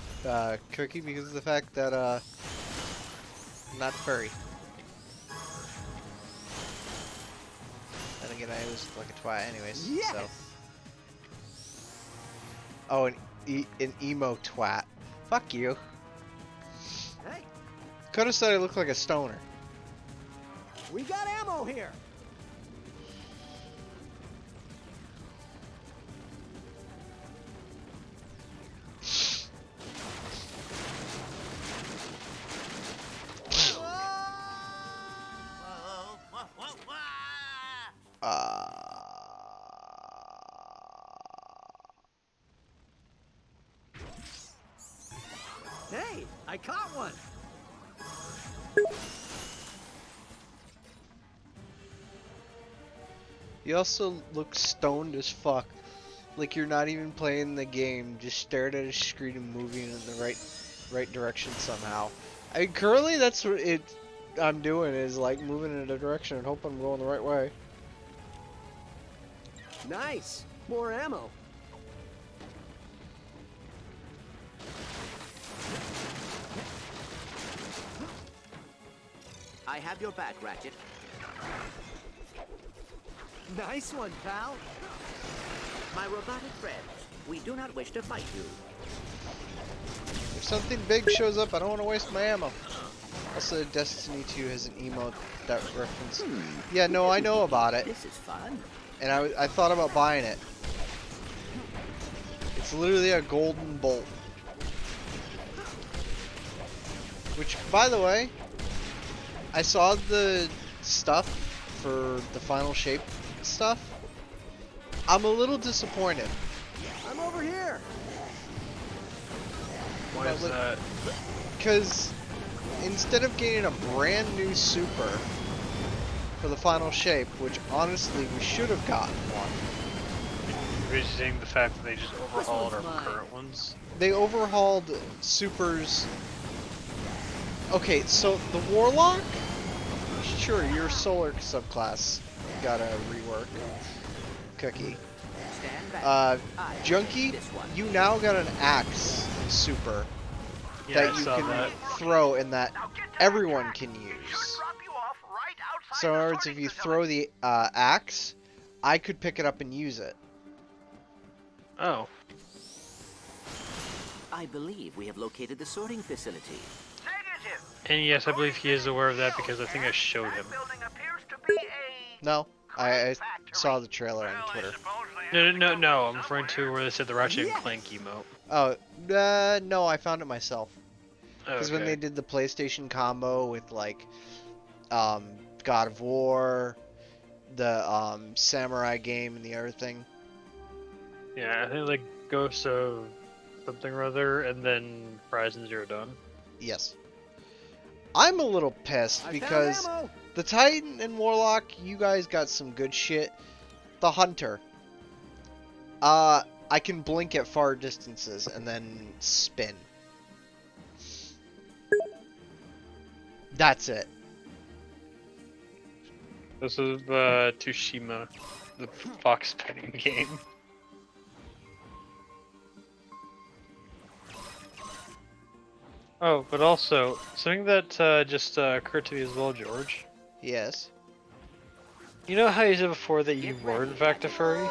Cookie because of the fact that I'm not furry. And again, I always look like a twat anyways, so. Oh, an emo twat. Fuck you. Hey, Could have said I look like a stoner. we got ammo here. Hey, I caught one. You also look stoned as fuck. Like you're not even playing the game, just stared at a screen and moving in the right direction somehow. I mean, currently that's what I'm doing is like moving in a direction and hope I'm going the right way. Nice. More ammo. I have your back, Ratchet. Nice one, pal. My robotic friends, we do not wish to fight you. If something big shows up, I don't want to waste my ammo. Also, Destiny 2 has an emote that reference. Yeah, no, I know about it. This is fun. And I thought about buying it. It's literally a golden bolt. Which, by the way, I saw the stuff for the final shape stuff. I'm a little disappointed. I'm over here. Why is that? Because instead of getting a brand new super for the final shape, which honestly we should have gotten one. Revisiting the fact that they just overhauled our current ones. They overhauled supers. Okay, so the Warlock, sure, your solar subclass got a rework. Cookie. Junkie, you now got an axe super that you can throw and that everyone can use. So in other words, if you throw the axe, I could pick it up and use it. Oh. I believe we have located the sorting facility. And yes, I believe he is aware of that because I think I showed him. No, I saw the trailer on Twitter. No, I'm referring to where they said the Ratchet and Clank emote. Oh, no, I found it myself. Because when they did the PlayStation combo with like, God of War, the Samurai game, and the other thing. Yeah, I think like Ghost of something or other, and then Horizon Zero Dawn. Yes. I'm a little pissed because the Titan and Warlock, you guys got some good shit. The Hunter. I can blink at far distances and then spin. That's it. This is Tsushima, the fox spinning game. Oh, but also, something that just occurred to me as well, George. Yes. You know how you said before that you were in fact a furry?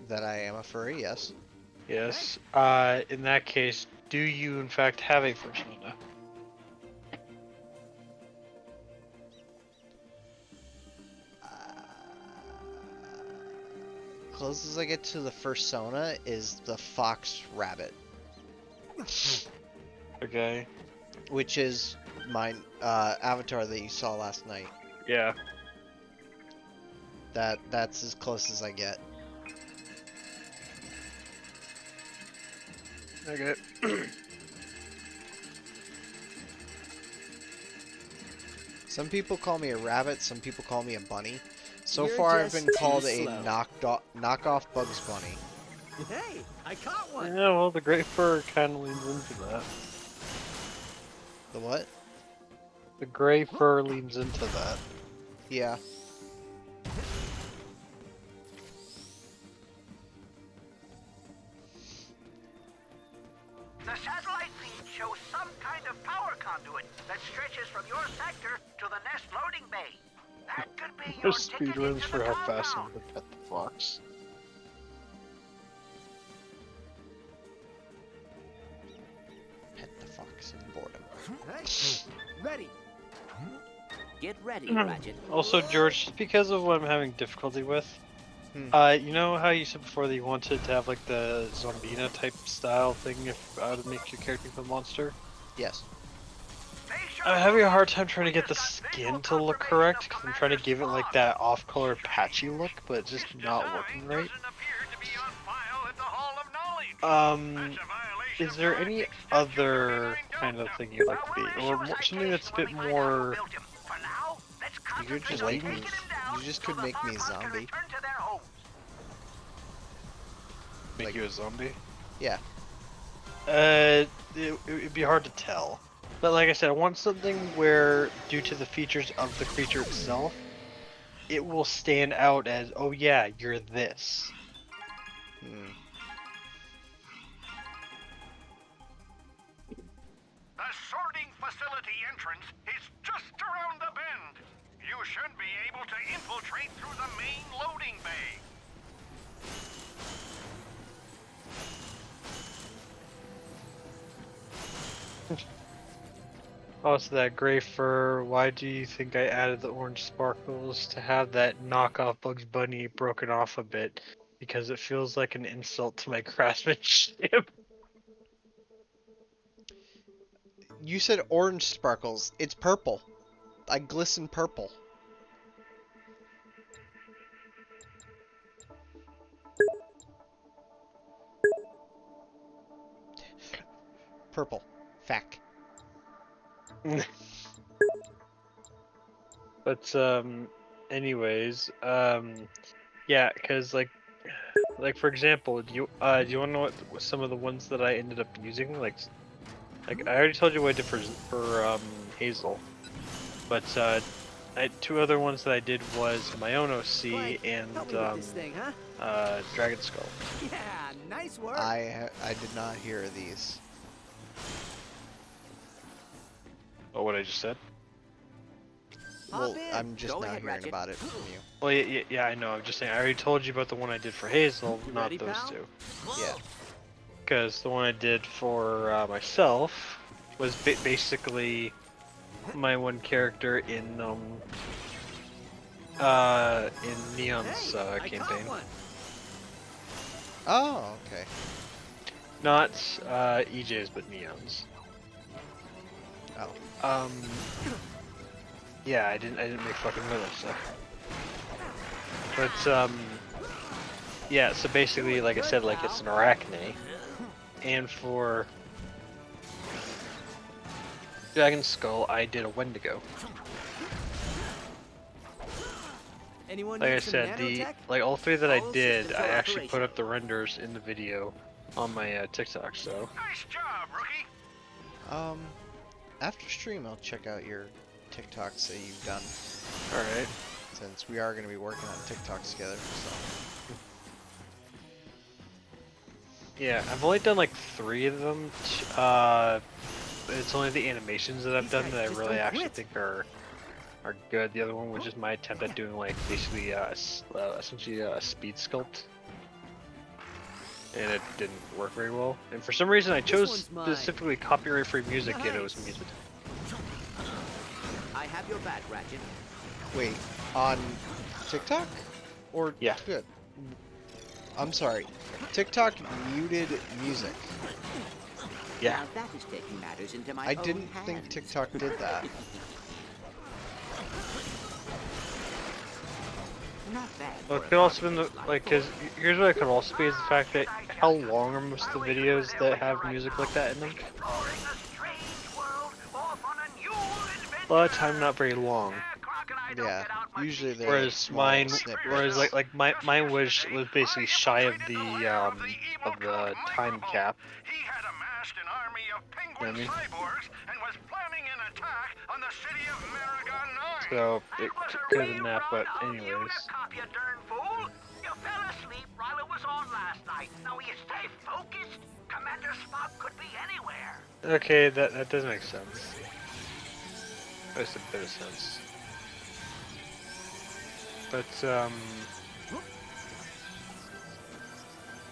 That I am a furry, yes. Yes. In that case, do you in fact have a persona? Closest I get to the fursona is the fox rabbit. Okay. Which is my avatar that you saw last night. Yeah. That's as close as I get. Okay. Some people call me a rabbit, some people call me a bunny. So You're far I've just been too called a slow. knockoff Bugs Bunny. Hey, I caught one. Yeah, well, the Great Fur kind of leans into that. The what? The gray fur leans into that. Yeah. The satellite feed shows some kind of power conduit that stretches from your sector to the nest loading bay. That could be your There's ticket speedruns into for the how fast compound. you can pet the fox. Pet the fox and boredom. Hey, ready. Get ready, Ratchet. Also, George, just because of what I'm having difficulty with, you know how you said before that you wanted to have like the Zombina type style thing if to make your character the monster? Yes. I'm having a hard time trying to get the skin to look correct because I'm trying to give it like that off-color patchy look, but it's just not working right. Is there any other kind of thing you'd like to be, or more, something that's a bit more? You could just make me. You just could make me zombie. Make Like- you a zombie? Yeah. It'd be hard to tell. But like I said, I want something where, due to the features of the creature itself, it will stand out as, oh yeah, you're this. Hmm. The sorting facility entrance is just around the bend. You should be able to infiltrate through the main loading bay. Oh, so that gray fur, why do you think I added the orange sparkles to have that knockoff Bugs Bunny broken off a bit? Because it feels like an insult to my craftsmanship. You said orange sparkles. It's purple. I glisten purple. Purple. Fact. But anyways, yeah, because like for example, do you want to know what some of the ones that I ended up using? Like I already told you what I did for Hazel, but two other ones that I did was my own OC Clank, and help me with this thing, huh? Dragon Skull. Yeah, nice work. I did not hear these. Oh, what I just said? Well, I'm just now hearing about it from you. Well, yeah, I know. I'm just saying. I already told you about the one I did for Hazel, not ready, those pal? two. Yeah. Because the one I did for myself was basically my one character in Neon's campaign. Oh, okay. Not EJ's, but Neon's. Oh. Yeah, I didn't make fucking other stuff. But yeah. So basically, like I said, like it's an Arachne, and for Dragon Skull, I did a Wendigo. Anyone Like I need some said, nanotech? like all three that I All did, systems I are actually put operational. up the renders in the video on my TikTok. So Nice job, rookie. After stream, I'll check out your TikToks that you've done. all right. Since we are going to be working on TikToks together, so. Yeah, I've only done like 3 of them. It's only the animations that I've done that I really actually think are good. The other one was just my attempt at doing like basically essentially a speed sculpt, and it didn't work very well. And for some reason, I chose one's mine. specifically copyright-free music, and it was music. I have your back, Ratchet. Wait, on TikTok? Or Yeah. Good. I'm sorry. TikTok muted music. Yeah. Now that is taking matters into my I own didn't think hands. TikTok did that. Not bad. Well, for it a could also been cartoonist the, like like, cause here's what it could also be is the fact that how long are most of the videos that have music like that in them? Exploring a strange world off on a new adventure. A lot of time, not very long. Crocodile don't Yeah, get out much usually these they're Whereas small mine, snippets. mine was basically shy of the time cap. He had amassed amassed an army of penguin cyborgs and was planning an attack on the city of Maragon 9. So it That was a could have been that, but rerun of anyways. Unicop, you darn fool! You fell asleep while it was on last night. Now will you stay focused? Commander Spock could be anywhere. Okay, that does make sense. Makes a bit of sense.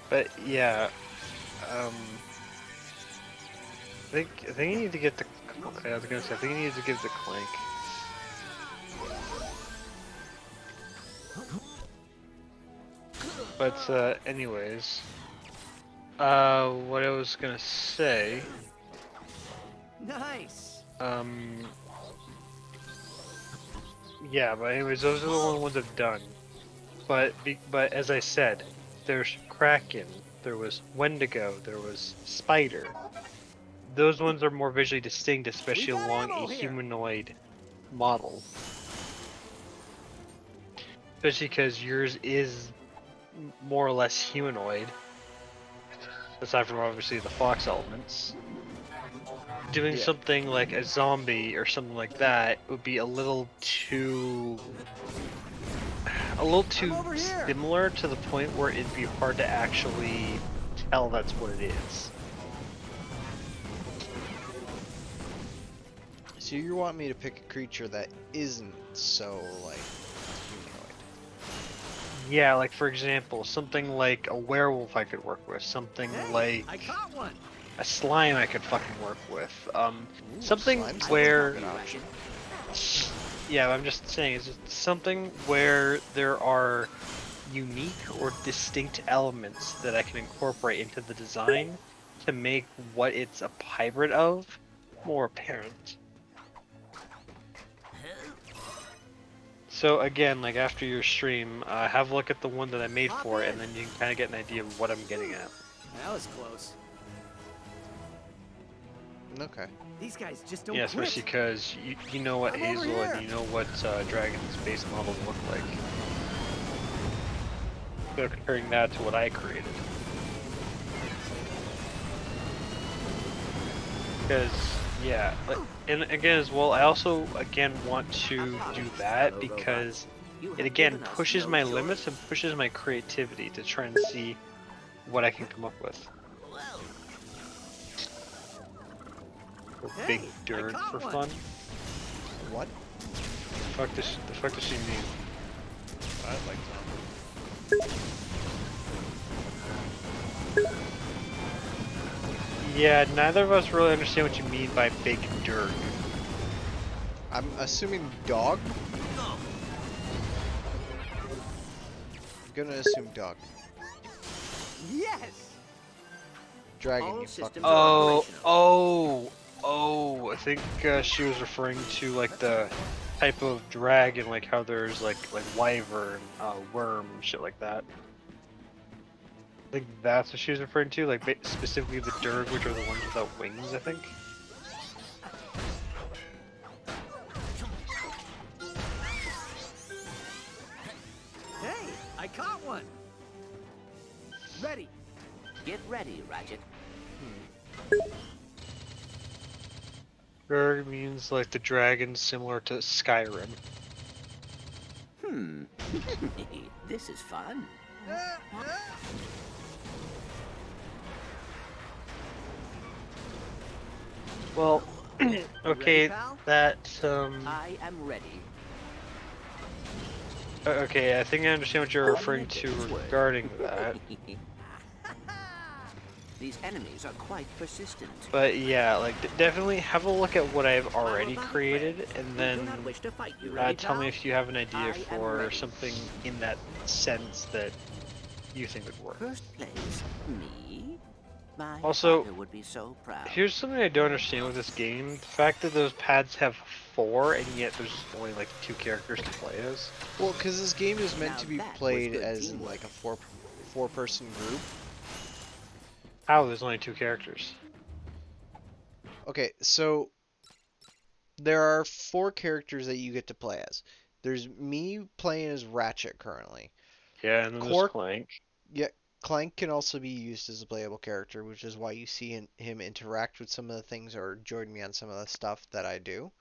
But yeah, I think you need to get the. I was gonna say I think you need to give the clank. But anyways, what I was gonna say. Nice. Yeah, but anyways, those are the only ones I've done. But as I said, there's Kraken, there was Wendigo, there was Spider. Those ones are more visually distinct, especially along a humanoid model. Especially because yours is more or less humanoid, aside from obviously the fox elements. Doing something like a zombie or something like that would be a little too similar to the point where it'd be hard to actually tell that's what it is. So you want me to pick a creature that isn't so, like, humanoid? Yeah, like for example, something like a werewolf I could work with, something like I caught one. a slime I could fucking work with. Something slime's where... a good option. Yeah, I'm just saying, it's just something where there are unique or distinct elements that I can incorporate into the design to make what it's a hybrid of more apparent. So again, like after your stream, have a look at the one that I made for it, and then you can kind of get an idea of what I'm getting at. That was close. Okay. These guys just don't Yeah, quit. especially because you know what I'm over Hazel here. and you know what Dragon's base models look like. So comparing that to what I created. Because, yeah, and again as well, I also, again, want to do that because it, again, pushes my limits and pushes my creativity to try and see what I can come up with. Or big dirt for fun. What? The fuck does she mean? I like Yeah, neither of us really understand what you mean by big dirt. I'm assuming dog? I'm gonna assume dog. Yes. Dragon, you fucking... I think she was referring to like the type of dragon, like how there's like wyvern, worm, shit like that. I think that's what she was referring to, like specifically the Durg, which are the ones without wings, I think. Hey, I caught one. Ready. Get ready, Ratchet. Durg means like the dragon similar to Skyrim. This is fun. Well, okay, that I am ready. Okay, I think I understand what you're referring to regarding that. These enemies are quite persistent. But yeah, like definitely have a look at what I've already created, and then tell me if you have an idea for something in that sense that you think would work. First place, me. My Also, father would be so proud. here's something I don't understand with this game: the fact that those pads have 4, and yet there's only like 2 characters to play as. Well, because this game is meant to be played as in like a four-person group. How? There's only 2 characters. Okay, so there are 4 characters that you get to play as. There's me playing as Ratchet currently. Yeah, and then there's Clank. Yeah, Clank can also be used as a playable character, which is why you see him interact with some of the things or join me on some of the stuff that I do.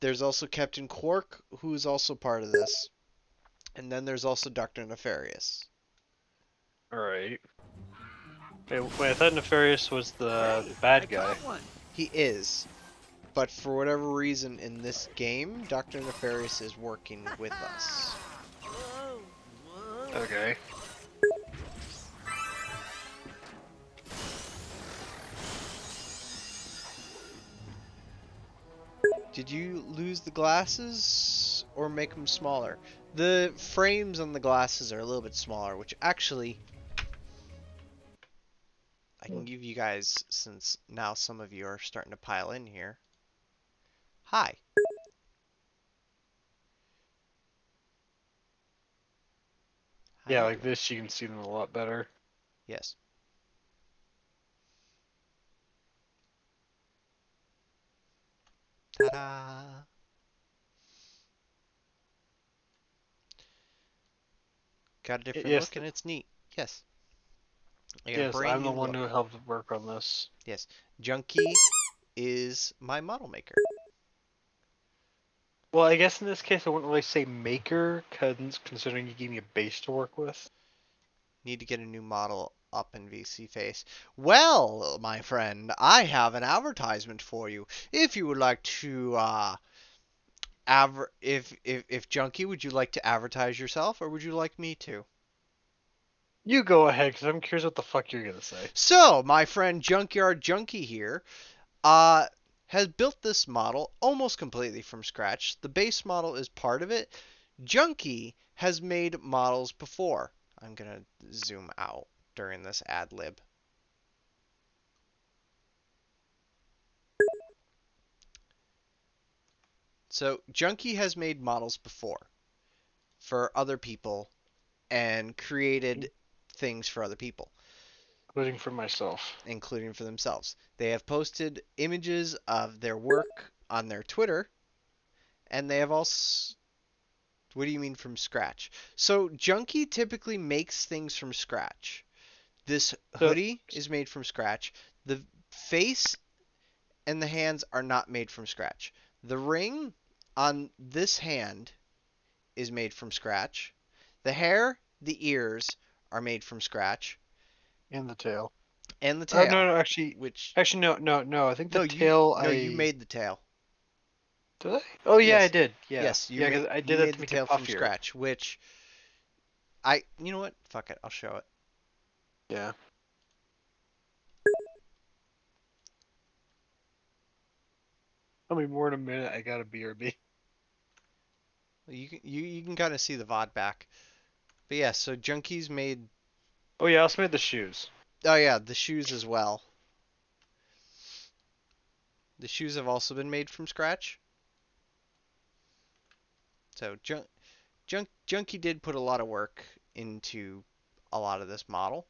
There's also Captain Quark, who is also part of this. And then there's also Dr. Nefarious. Alright. Wait, I thought Nefarious was the Hey, I bad guy. caught one. He is. But for whatever reason in this game, Dr. Nefarious is working with us. Okay. Did you lose the glasses or make them smaller? The frames on the glasses are a little bit smaller, which actually I can give you guys, since now some of you are starting to pile in here. Hi. How Yeah, you like doing? this you can see them a lot better. Yes. Ta-da! Got a different Yes, look and it's neat. Yes. I got a yes, brand I'm the new one look. who helped work on this. Yes. Junkie is my model maker. Well, I guess in this case I wouldn't really say maker, considering you gave me a base to work with. Need to get a new model up in VC Face. Well, my friend, I have an advertisement for you. If you would like to, if Junkie, would you like to advertise yourself, or would you like me to? You go ahead, because I'm curious what the fuck you're gonna say. So, my friend Junkyard Junkie here, uh, has built this model almost completely from scratch. The base model is part of it. Junkie has made models before. I'm gonna zoom out during this ad lib. So Junkie has made models before for other people and created things for other people, Including for myself. including for themselves. They have posted images of their work on their Twitter, and they have also. What do you mean from scratch? So Junkie typically makes things from scratch. This So, hoodie is made from scratch. The face and the hands are not made from scratch. The ring on this hand is made from scratch. The hair, the ears are made from scratch, and the tail. and the Oh, tail, no, actually, which no. I think the no, tail you made the tail. Did I? Oh, yeah, I Yes, did. Yeah. yes, Yeah, because I you did that made to the make it tail from puffier. scratch, which you know what? Fuck it, I'll show it. Yeah. Tell me more in a minute. I got a BRB. You can kind of see the VOD back, but yeah. So Junkies made. Oh, yeah, I also made the shoes. Oh yeah, the shoes as well. The shoes have also been made from scratch. So Junkie did put a lot of work into a lot of this model.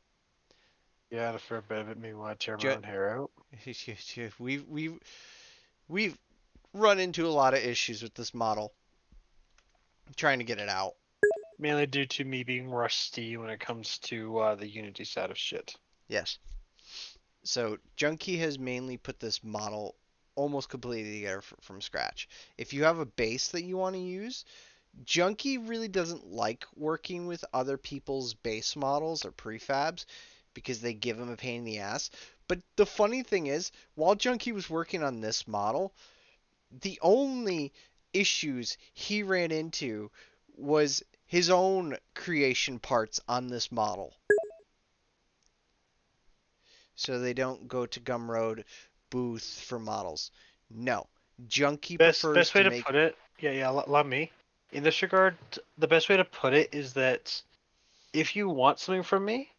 Yeah, and a fair bit of it made me want to tear my Ju- own hair out. we've run into a lot of issues with this model, trying to get it out. Mainly due to me being rusty when it comes to the Unity side of shit. Yes. So Junkie has mainly put this model almost completely together from scratch. If you have a base that you want to use, Junkie really doesn't like working with other people's base models or prefabs because they give him a pain in the ass. But the funny thing is, while Junkie was working on this model, the only issues he ran into was his own creation parts on this model. So they don't go to Gumroad booth for models. No. Junkie prefers Best way to to make. put it, yeah, let me. In this regard, the best way to put it is that if you want something from me,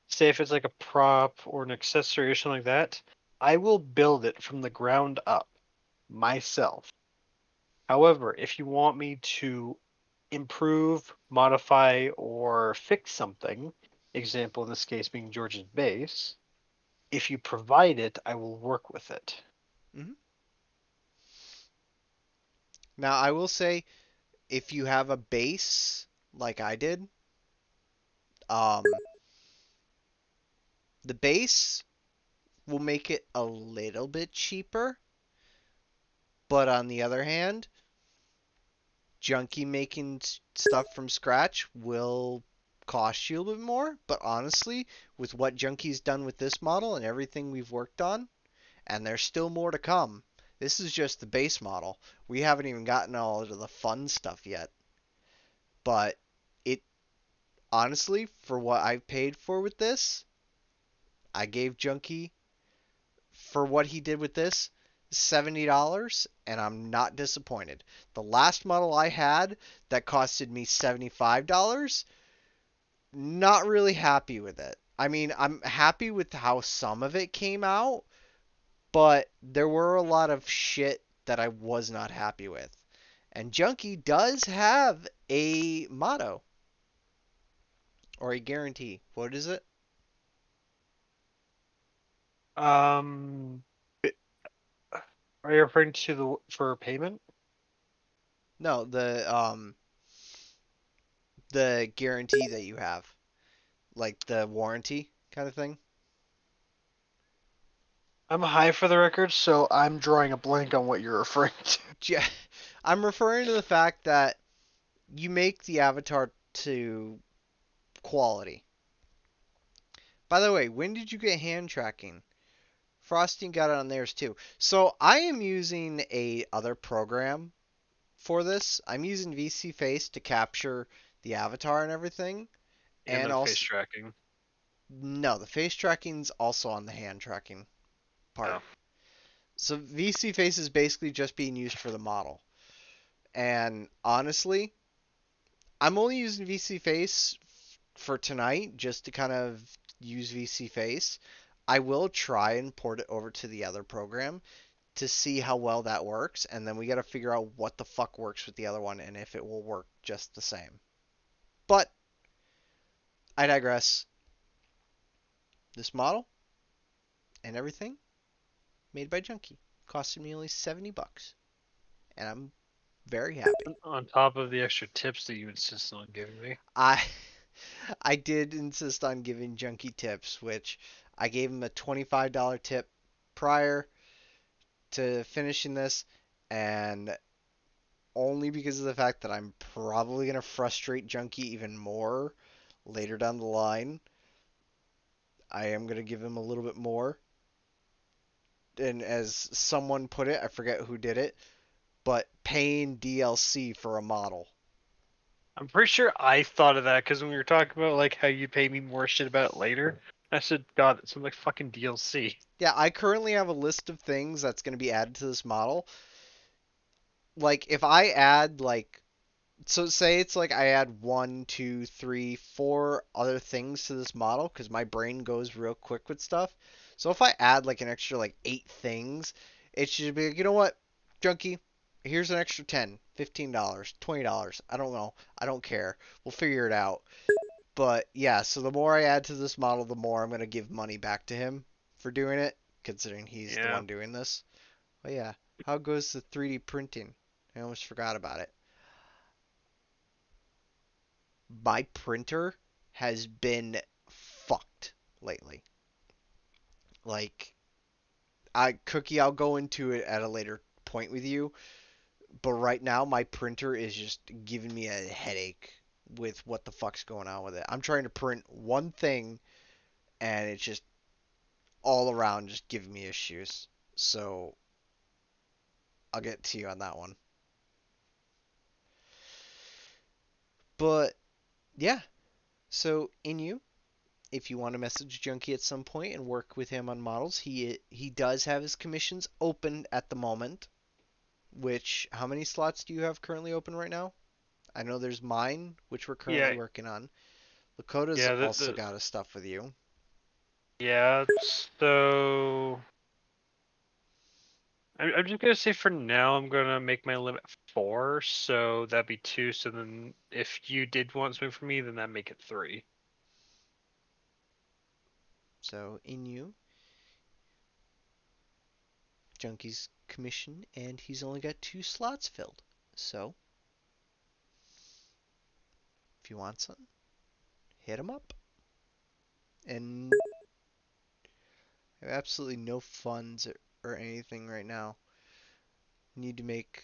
say if it's like a prop or an accessory or something like that, I will build it from the ground up myself. However, if you want me to improve, modify, or fix something, example in this case being George's base, if you provide it, I will work with it. Mhm. Now, I will say, if you have a base like I did, um, The base will make it a little bit cheaper, but on the other hand, Junkie making stuff from scratch will cost you a little bit more. But honestly, with what Junkie's done with this model and everything we've worked on, and there's still more to come, this is just the base model. We haven't even gotten all of the fun stuff yet. But it honestly, for what I've paid for with this, I gave Junkie for what he did with this $70, and I'm not disappointed. The last model I had that costed me $75, not really happy with it. I mean, I'm happy with how some of it came out, but there were a lot of shit that I was not happy with. And Junkie does have a motto or a guarantee. What is it? Um, are you referring to the for payment? No, the guarantee that you have, like the warranty kind of thing. I'm high for the record, so I'm drawing a blank on what you're referring to. Yeah, I'm referring to the fact that you make the avatar to quality. By the way, when did you get hand tracking? Frosty got it on theirs too. So I am using a other program for this. I'm using VC Face to capture the avatar and everything. And And the face also, tracking. no, the face tracking's also on the hand tracking part. Oh. So VC Face is basically just being used for the model. And honestly, I'm only using VC Face for tonight just to kind of use VC Face. I will try and port it over to the other program to see how well that works, and then we got to figure out what the fuck works with the other one and if it will work just the same. But I digress. This model and everything made by Junkie costed me only $70, and I'm very happy. On top of the extra tips that you insist on giving me. I I did insist on giving Junkie tips, which I gave him a $25 tip prior to finishing this, and only because of the fact that I'm probably going to frustrate Junkie even more later down the line, I am going to give him a little bit more. And as someone put it, I forget who did it, but paying DLC for a model. I'm pretty sure I thought of that because when we were talking about like how you pay me more shit about it later, I said, God, it's some like fucking DLC. Yeah, I currently have a list of things that's going to be added to this model. Like, if I add, like, so say it's like I add 1, 2, 3, 4 other things to this model because my brain goes real quick with stuff. So if I add like an extra like 8 things, it should be like, you know what, Junkie, here's an extra 10, $15, $20. I don't know. I don't care. We'll figure it out. But yeah, so the more I add to this model, the more I'm going to give money back to him for doing it, considering he's the one doing this. But yeah, how goes the 3D printing? I almost forgot about it. My printer has been fucked lately. Like, I'll go into it at a later point with you, but right now my printer is just giving me a headache with what the fuck's going on with it. I'm trying to print one thing and it's just all around just giving me issues. So I'll get to you on that one. But yeah, so Inu, if you want to message Junkie at some point and work with him on models, he does have his commissions open at the moment. Which, how many slots do you have currently open right now? I know there's mine, which we're currently working on. Lakota's also got his stuff with you. Yeah, so I'm just gonna say for now I'm gonna make my limit 4, so that'd be 2. So then if you did want something from me, then that'd make it 3. So Inu, Junkie's commission, and he's only got 2 slots filled. So if you want something, hit him up. And I have absolutely no funds or anything right now. Need to make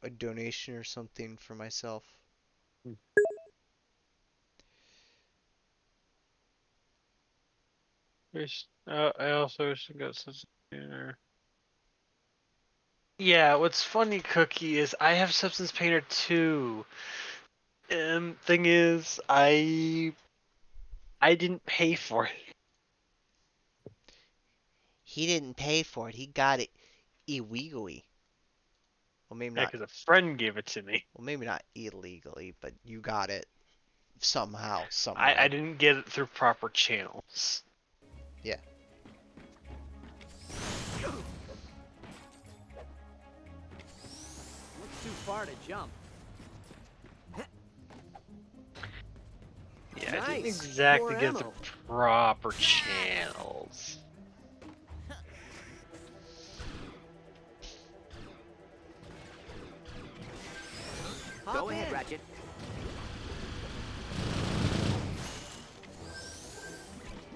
a donation or something for myself. I also got some painter. Yeah, what's funny, Cookie, is I have Substance Painter too. Thing is, I didn't pay for it. He didn't pay for it. He got it illegally. Well, maybe Yeah, not. because a friend gave it to me. Well, maybe not illegally, but you got it somehow, some I way. didn't get it through proper channels. Yeah. Looks too far to jump. Yeah, I didn't Nice. exactly More get the ammo. proper channels. Hop Go ahead, in. Ratchet.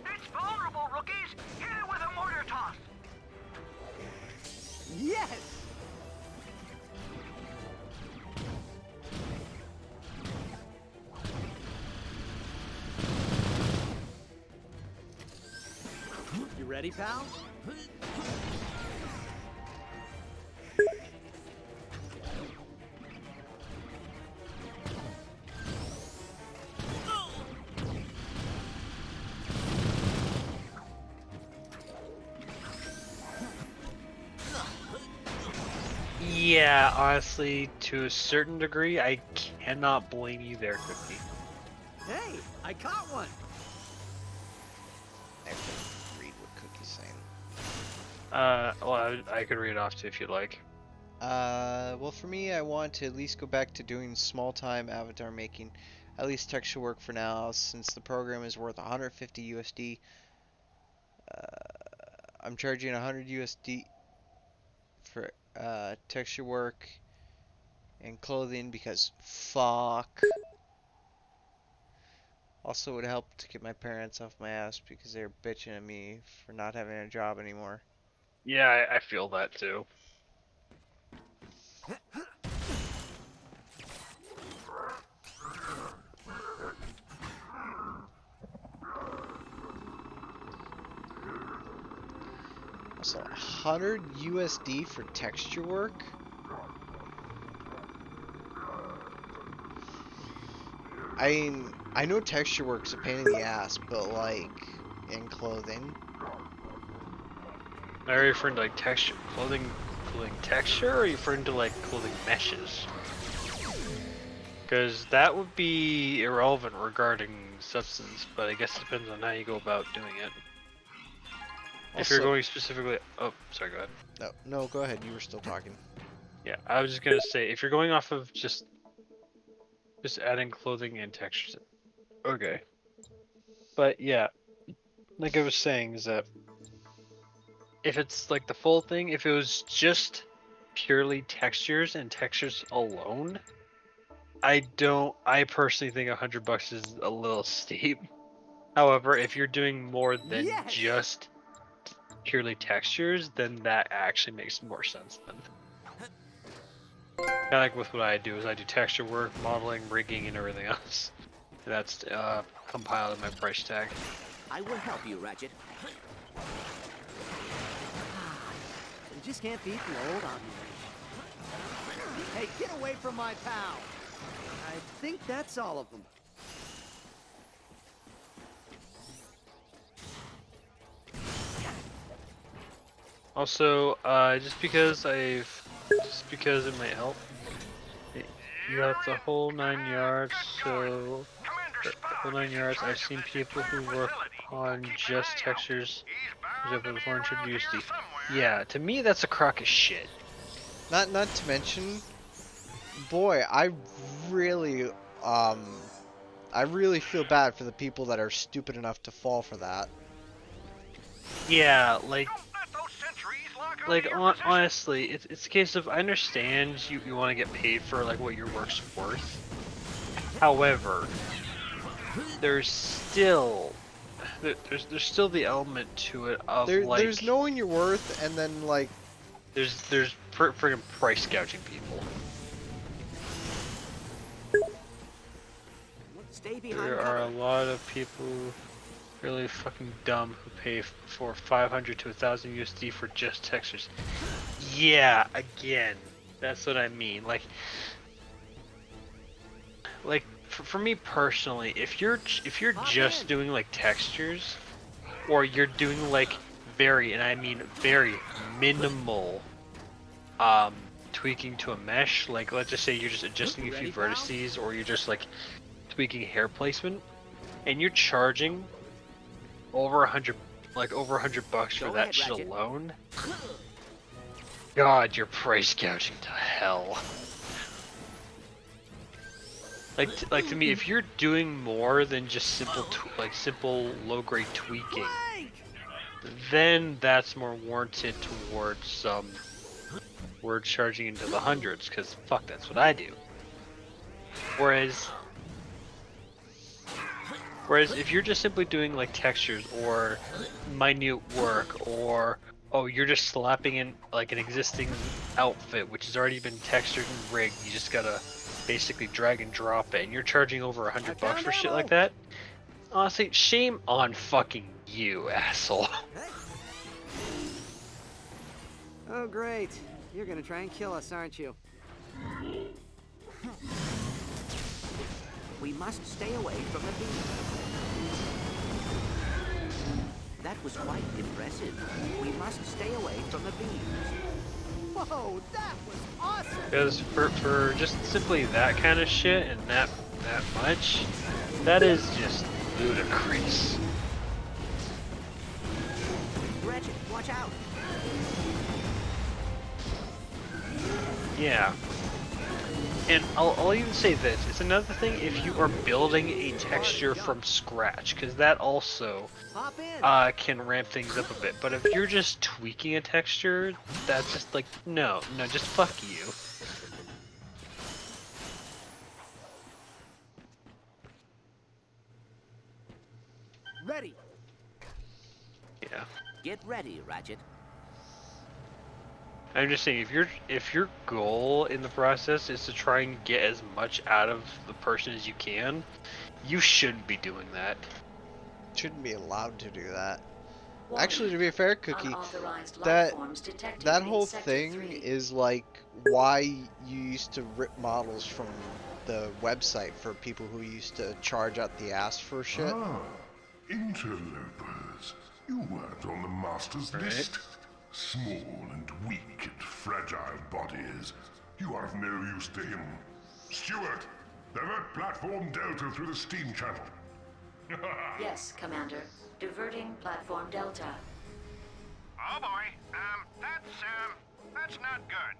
It's vulnerable, rookies! Hit it with a mortar toss! Yes. You ready, pal? Yeah, honestly, to a certain degree, I cannot blame you there, Cookie. Hey, I caught one. I have to read what Cookie's saying. Well, I could read it off too if you'd like. Well, for me, I want to at least go back to doing small-time avatar making, at least texture work for now, since the program is worth 150 USD. I'm charging 100 USD for texture work and clothing because fuck. Also, it would help to get my parents off my ass because they're bitching at me for not having a job anymore. Yeah, I feel that too. Also, 100 USD for texture work? I mean, I know texture work's a pain in the ass, but like, in clothing. Are you referring to like texture, clothing texture, or are you referring to like clothing meshes? Because that would be irrelevant regarding substance, but I guess it depends on how you go about doing it. If you're Also, going specifically, oh, sorry, go ahead. no, go ahead. You were still talking. Yeah, I was just gonna say, if you're going off of just adding clothing and textures, okay. But yeah, like I was saying, is that if it's like the full thing, if it was just purely textures and textures alone, I personally think $100 is a little steep. However, if you're doing more than Yes. just purely textures, then that actually makes more sense then. Kind of like with what I do is I do texture work, modeling, rigging, and everything else. That's compiled in my price tag. I will help you, Ratchet. You just can't beat the old omni. Hey, get away from my pal. I think that's all of them. Also, just because it might help. You got the whole 9 yards, so the whole 9 yards. I've seen people who work on just textures, for example, the 400 USD. Yeah, to me that's a crock of shit. Not to mention, boy, I really feel bad for the people that are stupid enough to fall for that. Yeah, honestly, it's a case of I understand you want to get paid for like what your work's worth. However, there's still there's still the element to it of like there's knowing your worth, and then like there's friggin' price gouging people. Stay behind There cover. are a lot of people really fucking dumb who pay for 500 to 1,000 USD for just textures. Yeah, again, that's what I mean. Like for me personally, if you're just doing like textures, or you're doing like very, and I mean very minimal tweaking to a mesh, like let's just say you're just adjusting a few vertices, or you're just like tweaking hair placement, and you're charging over $100 bucks for that shit alone. God, you're price gouging to hell. Like to me, if you're doing more than just simple low-grade tweaking, then that's more warranted towards we're charging into the hundreds, because fuck, that's what I do. Whereas if you're just simply doing like textures or minute work, or oh, you're just slapping in like an existing outfit which has already been textured and rigged, you just gotta basically drag and drop it, and you're charging over $100 for shit like that, honestly, shame on fucking you, asshole. Oh, great. You're gonna try and kill us, aren't you? We must stay away from the beam. That was quite impressive. We must stay away from the beams. Whoa, that was awesome! Because for just simply that kind of shit and that much, that is just ludicrous. Ratchet, watch out! Yeah. And I'll even say this, it's another thing if you are building a texture from scratch, because that also can ramp things up a bit. But if you're just tweaking a texture, that's just like, no, just fuck you. Ready. Yeah. Get ready, Ratchet. I'm just saying, if your goal in the process is to try and get as much out of the person as you can, you shouldn't be doing that. Shouldn't be allowed to do that. Warning. Actually, to be fair, Cookie, Unauthorized that life forms detected that in whole Sector thing 3. is like why you used to rip models from the website for people who used to charge out the ass for shit. Ah, interlopers. You weren't on the master's list. Small and weak and fragile bodies. You are of no use to him. Steward, divert platform Delta through the steam channel. Yes, Commander. Diverting platform Delta. Oh boy, that's not good.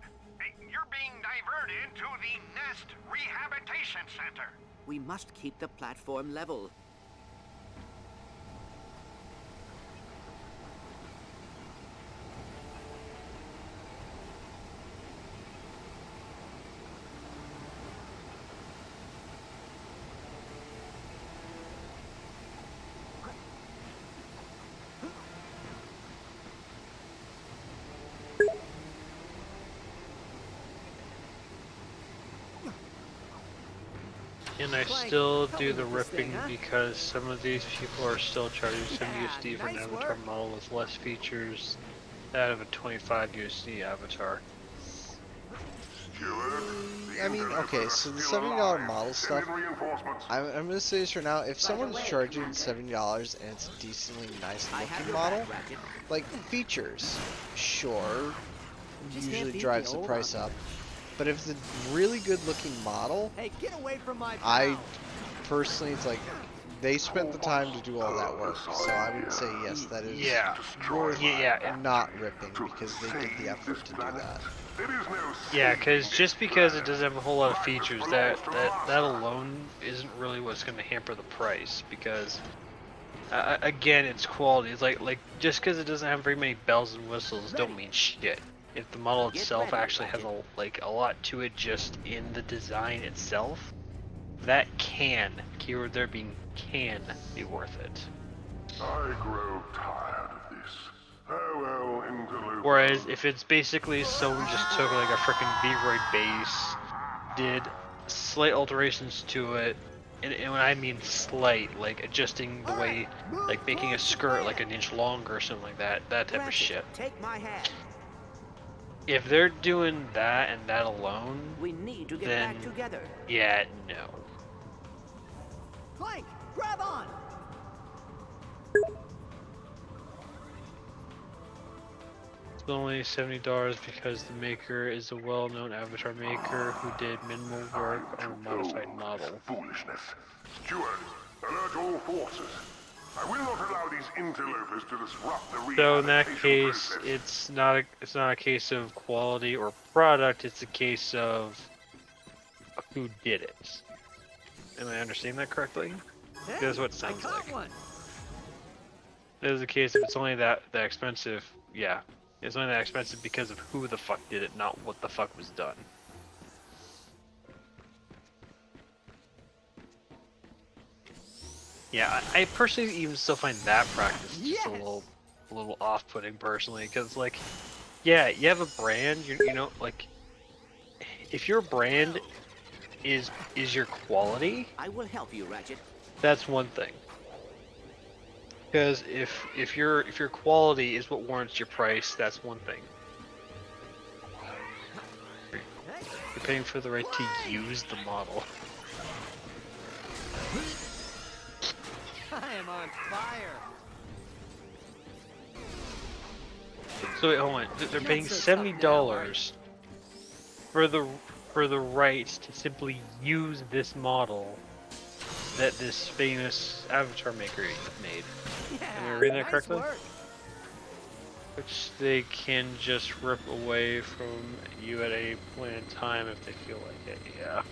You're being diverted to the Nest Rehabilitation Center. We must keep the platform level. And I still do the ripping because some of these people are still charging some USD for an avatar model with less features out of a 25 USD avatar. I mean, okay, so the $70 model stuff, I'm gonna say this right now, if someone's charging $70 and it's a decently nice looking model, like features, sure, usually drives the price up. But if it's a really good looking model, Hey, get away from my I personally, it's like, they spent the time to do all that work, so I would say yes, that is worth not ripping, because they did the effort to do that. Yeah, because just because it doesn't have a whole lot of features, that alone isn't really what's going to hamper the price. Because again, it's quality. It's like just because it doesn't have very many bells and whistles, don't mean shit. If the model itself actually has a lot to it, just in the design itself, that can, keyword there being can, be worth it. I grow tired of this. Farewell, interloper. Whereas if it's basically someone just took like a freaking V-Roid base, did slight alterations to it, and when I mean slight, like adjusting the way, like making a skirt like an inch longer or something like that, that type of shit. Take my hand. If they're doing that and that alone, We need to get then back together. yeah, no. Clank, grab on! It's only $70 because the maker is a well-known avatar maker who did minimal work on a modified model. Foolishness. Steward, alert all forces. I will not allow these interlopers to disrupt the So in that rehabilitation case, process. it's not a case of quality or product. It's a case of who did it. Am I understanding that correctly? That's what it sounds like. It is a case if it's only that expensive. Yeah, it's only that expensive because of who the fuck did it, not what the fuck was done. Yeah, I personally even still find that practice just a little off-putting personally, because like, yeah, you have a brand, you know, like, if your brand is your quality, I will help you, Ratchet. that's one thing. Because if your quality is what warrants your price, that's one thing. You're paying for the right to use the model. I am on fire. So wait, hold on. They're paying $70 for the right to simply use this model that this famous avatar maker made. Am I reading that correctly? Nice work. Which they can just rip away from you at a point in time if they feel like it. Yeah.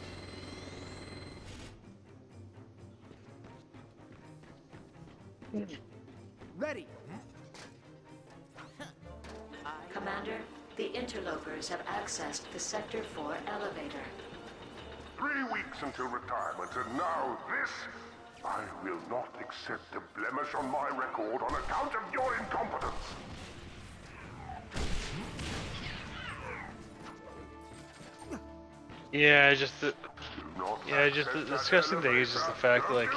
Ready. Commander, the interlopers have accessed the Sector 4 elevator. 3 weeks until retirement, and now this? I will not accept a blemish on my record on account of your incompetence. Yeah, just the disgusting thing is just the fact, like,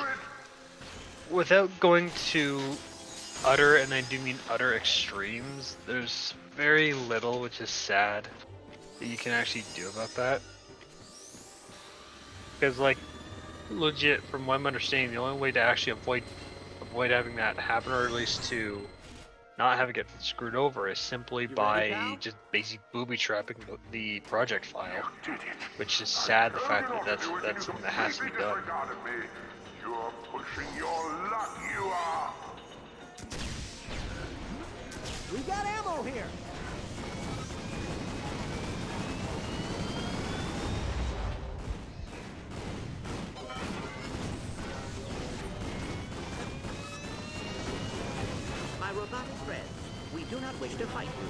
without going to utter, and I do mean utter extremes, there's very little, which is sad, that you can actually do about that. Because, like, legit, from what I'm understanding, the only way to actually avoid having that happen, or at least to not having it screwed over, is simply by just basic booby trapping the project file, which is sad. The fact that that's something that has to be done. You're pushing your luck, you are. We got ammo here. My robotic friends, we do not wish to fight you.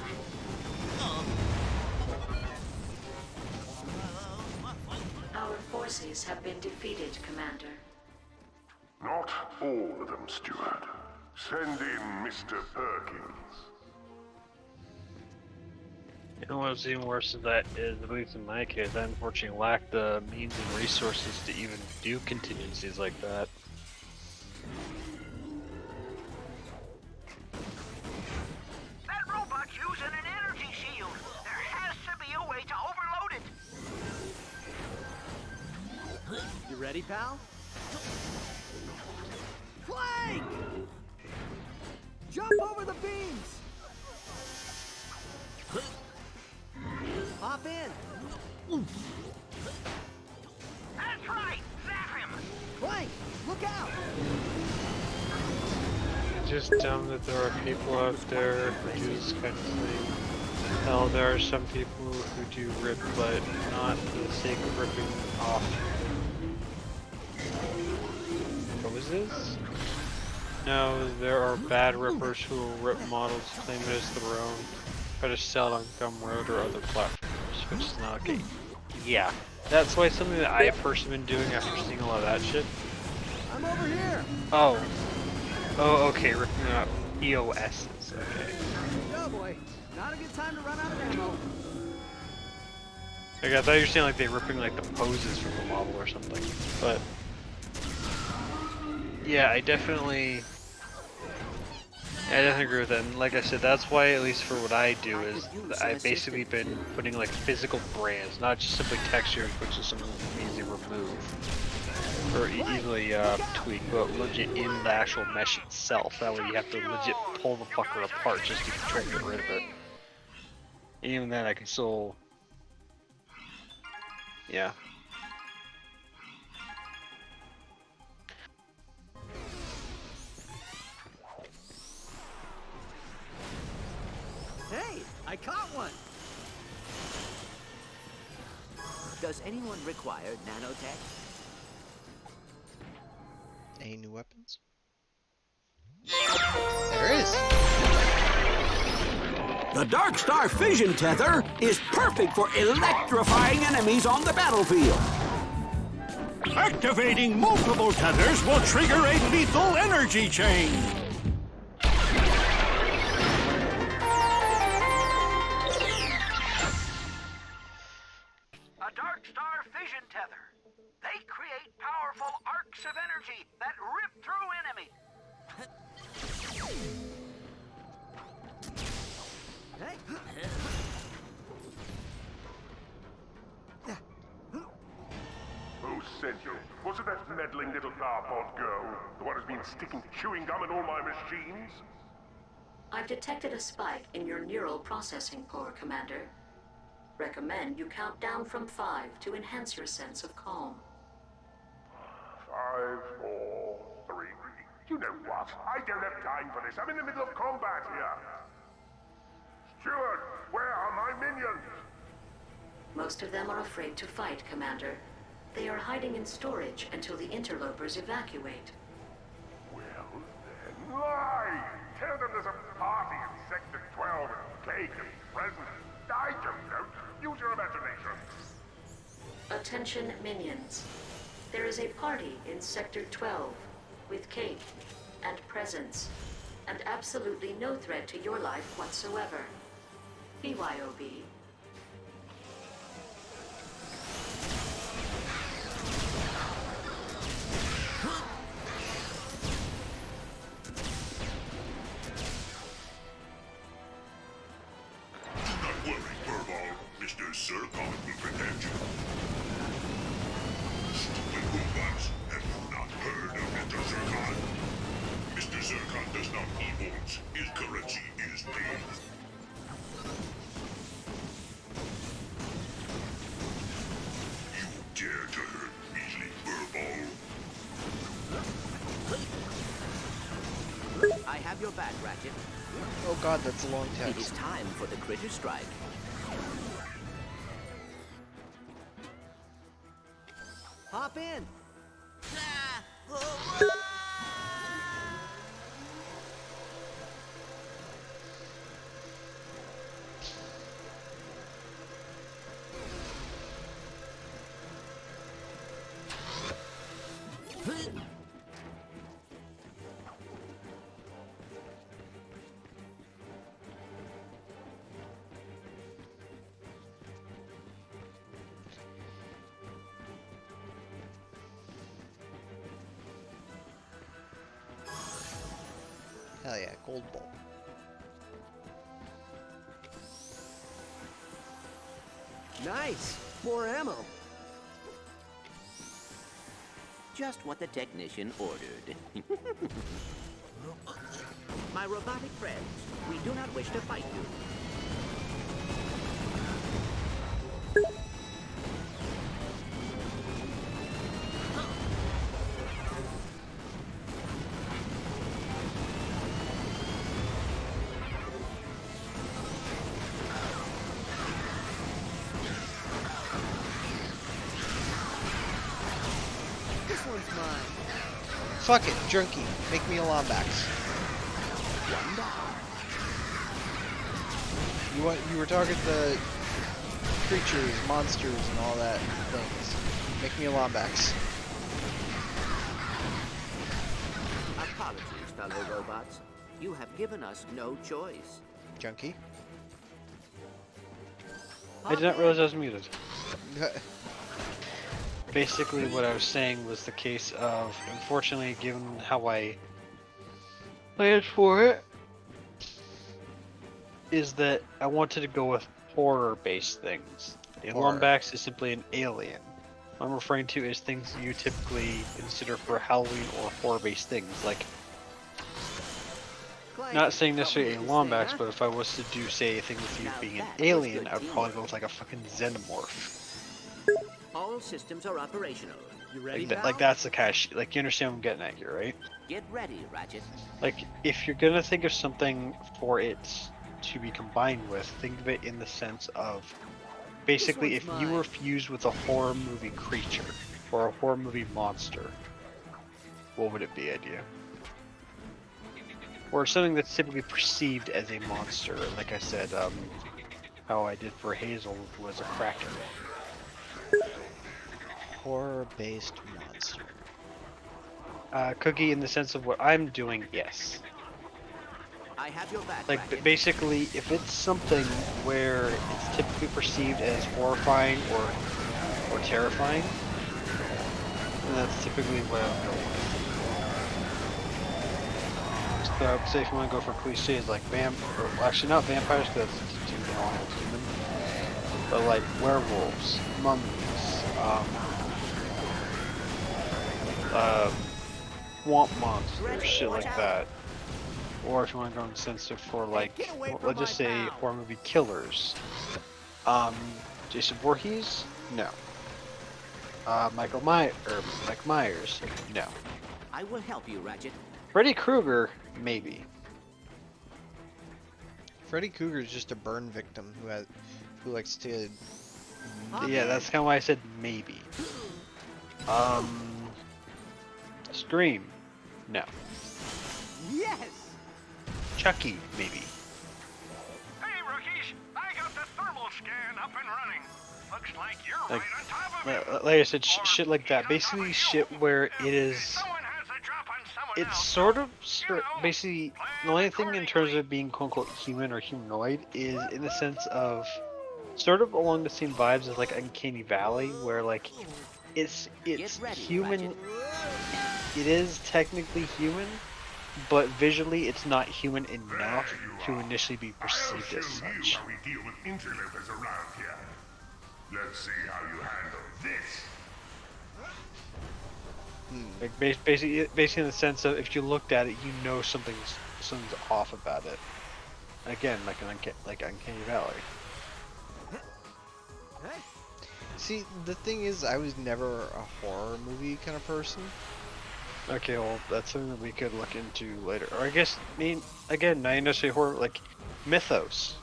Our forces have been defeated, Commander. Not all of them, Steward. Send in Mr. Perkins. You know what's even worse than that is, at least in my case, I unfortunately lack the means and resources to even do contingencies like that. That robot's using an energy shield. There has to be a way to overload it. You ready, pal? Clank! Jump over the beams! Hop in! That's right. Zap him. Clank, look out! It's just dumb that there are people out there who do this kind of thing. Hell, there are some people who do rip, but not for the sake of ripping off. What was this? No, there are bad rippers who will rip models, claim it as their own, try to sell it on Gumroad or other platforms, which is not okay. Yeah, that's why something that I have personally been doing after seeing a lot of that shit. I'm over here! Oh. Oh, okay, ripping up EOSs. Okay. Oh boy, not a good time to run out of ammo. Like, I thought you were saying like they're ripping like the poses from the model or something, but yeah, I definitely agree with that. And like I said, that's why, at least for what I do, is I've basically been putting like physical brands, not just simply textures, which is something easy to remove or easily tweak, but legit in the actual mesh itself. That way you have to legit pull the fucker apart just to try to get rid of it. And even then, I can still, yeah. Hey, I caught one. Does anyone require nanotech? Any new weapons? There is! The Dark Star Fission Tether is perfect for electrifying enemies on the battlefield. Activating multiple tethers will trigger a lethal energy chain. A Dark Star Fission Tether. They create powerful arcs of energy that rip through enemies. Hey. Who sent you? Was it that meddling little Garpod girl? The one who's been sticking chewing gum in all my machines? I've detected a spike in your neural processing core, Commander. Recommend you count down from 5 to enhance your sense of calm. 5, 4, 3. You know what? I don't have time for this. I'm in the middle of combat here. Steward, where are my minions? Most of them are afraid to fight, Commander. They are hiding in storage until the interlopers evacuate. Well then, lie! Tell them there's a party in Sector 12 and cake and presents. I don't know. Use your imagination. Attention, minions. There is a party in Sector 12 with cake and presents, and absolutely no threat to your life whatsoever. BYOB. Not worry, Furball. Mr. Zircon will protect you. Stupid robots, have you not heard of Mr. Zircon? Mr. Zircon does not emote. His currency is pain. You dare to hurt measly Furball? I have your back, Ratchet. Oh god, that's a long It is text. time for the critter strike. Hop in. Hell yeah, gold bolt. Nice. More ammo. Just what the technician ordered. My robotic friends, we do not wish to fight you. This one's mine. Fuck it, Junkie. Make me a Lombax. You were talking to creatures, monsters, and all that things. Make me a Lombax. Apologies fellow robots. You have given us no choice. Junkie? I did not realize I was muted. Basically, what I was saying was the case of, unfortunately, given how I planned for it, is that I wanted to go with horror-based things. A Horror. Lombax is simply an alien. What I'm referring to is things you typically consider for Halloween or horror-based things, like, not saying necessarily a Lombax, but if I was to do, say, a thing with you being an alien, I'd probably go with like a fucking Xenomorph. All systems are operational. You ready, Like that's the kind of shit. Like, you understand what I'm getting at here, right? Get ready, Ratchet. Like, if you're gonna think of something for it to be combined with, think of it in the sense of, basically, if you were fused with a horror movie creature or a horror movie monster, what would it be, idea? Or something that's typically perceived as a monster. Like I said, how I did for Hazel was a Kraken. Horror-based monster. Cookie, in the sense of what I'm doing, yes. I have your back, Like, Ratchet. basically, if it's something where it's typically perceived as horrifying or terrifying, then that's typically what I'm going with. So I would say if you want to go for cliches like actually not vampires, because that's too long as human, but like werewolves, mummies, swamp monsters, shit like that. Or if you want to go in the sense of for like, let's just say horror movie killers. Jason Voorhees? No. Mike Myers? No. I will help you, Ratchet. Freddy Krueger? Maybe. Freddy Krueger is just a burn victim who likes to. Yeah, that's kind of why I said maybe. Scream? No. Yes! Chucky? Maybe. Hey, rookies! I got the thermal scan up and running. Looks like you're Like, right on top of it. like I said, shit like that. Basically, shit where it is. It's sort of basically the only thing in terms of being quote unquote human or humanoid is in the sense of sort of along the same vibes as like Uncanny Valley, where like it's human. It is technically human, but visually it's not human enough to initially be perceived as such. How we deal with interlopers around here. Let's see how you handle this. Like basically in the sense of if you looked at it, you know something's off about it. Again, like Uncanny Valley. See, the thing is, I was never a horror movie kind of person. Okay, well, that's something that we could look into later. Or I guess, again, not necessarily horror, like mythos.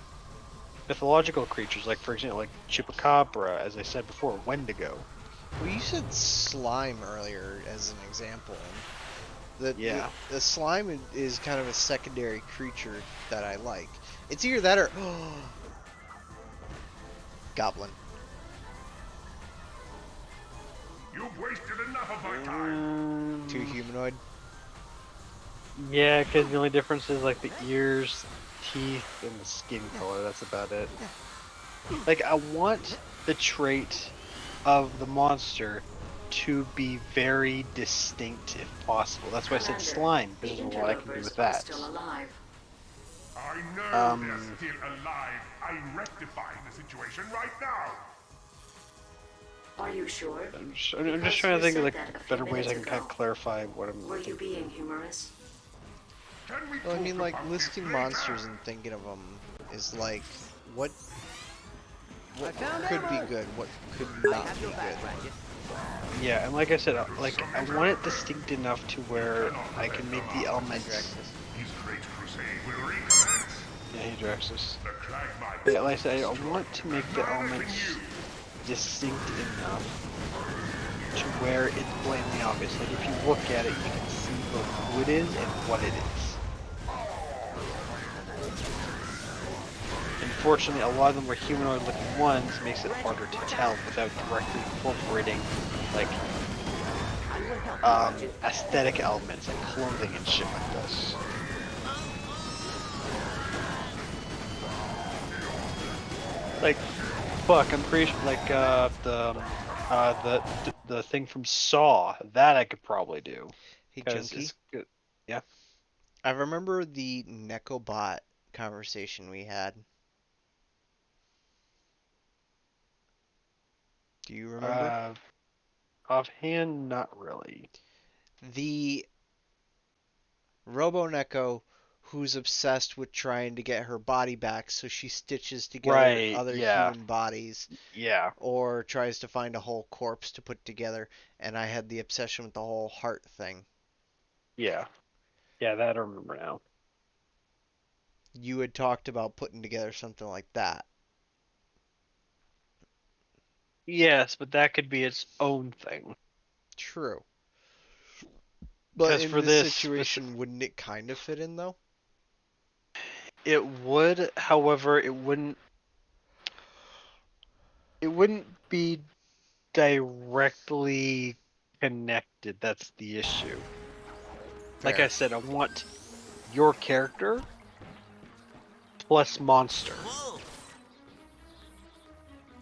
Mythological creatures, like, for example, like Chupacabra, as I said before, Wendigo. Well, you said slime earlier as an example. Yeah. The slime is kind of a secondary creature that I like. It's either that or... Goblin. You've wasted enough of my time. Too humanoid? Yeah, because the only difference is, like, the ears, teeth, and the skin color. That's about it. Like, I want the trait of the monster to be very distinct if possible. That's why I said slime, because of what I can do with that. I know they're still alive. I'm rectifying the situation right now. Are you sure? I'm just trying to think of like better ways I can kind of clarify what I'm. Were you being humorous? Well, I mean, like, listing monsters and thinking of them is like, what could be good, what could not be good. Yeah, and like I said, like I want it distinct enough to where I can make the elements. Yeah, he directs us. Yeah, like I said, I want to make the elements distinct enough to where it's blatantly obvious. Like if you look at it, you can see both who it is and what it is. Unfortunately, a lot of them were humanoid-looking ones, makes it harder to tell without directly incorporating, like, aesthetic elements like clothing and shit like this. Like, fuck, I'm pretty sure, like, the thing from Saw, that I could probably do. Hey, 'Cause Junkie. it's good. Yeah. I remember the Nekobot conversation we had. Do you remember? Offhand, not really. The Robo Neko who's obsessed with trying to get her body back, so she stitches together Right, other yeah. human bodies. Yeah. Or tries to find a whole corpse to put together, and I had the obsession with the whole heart thing. Yeah. Yeah, that I remember now. You had talked about putting together something like that. Yes, but that could be its own thing. True. But Because in for this this situation, wouldn't it kind of fit in, though? it would, however, it wouldn't be directly connected. That's the issue. Like I said, I want your character plus monster.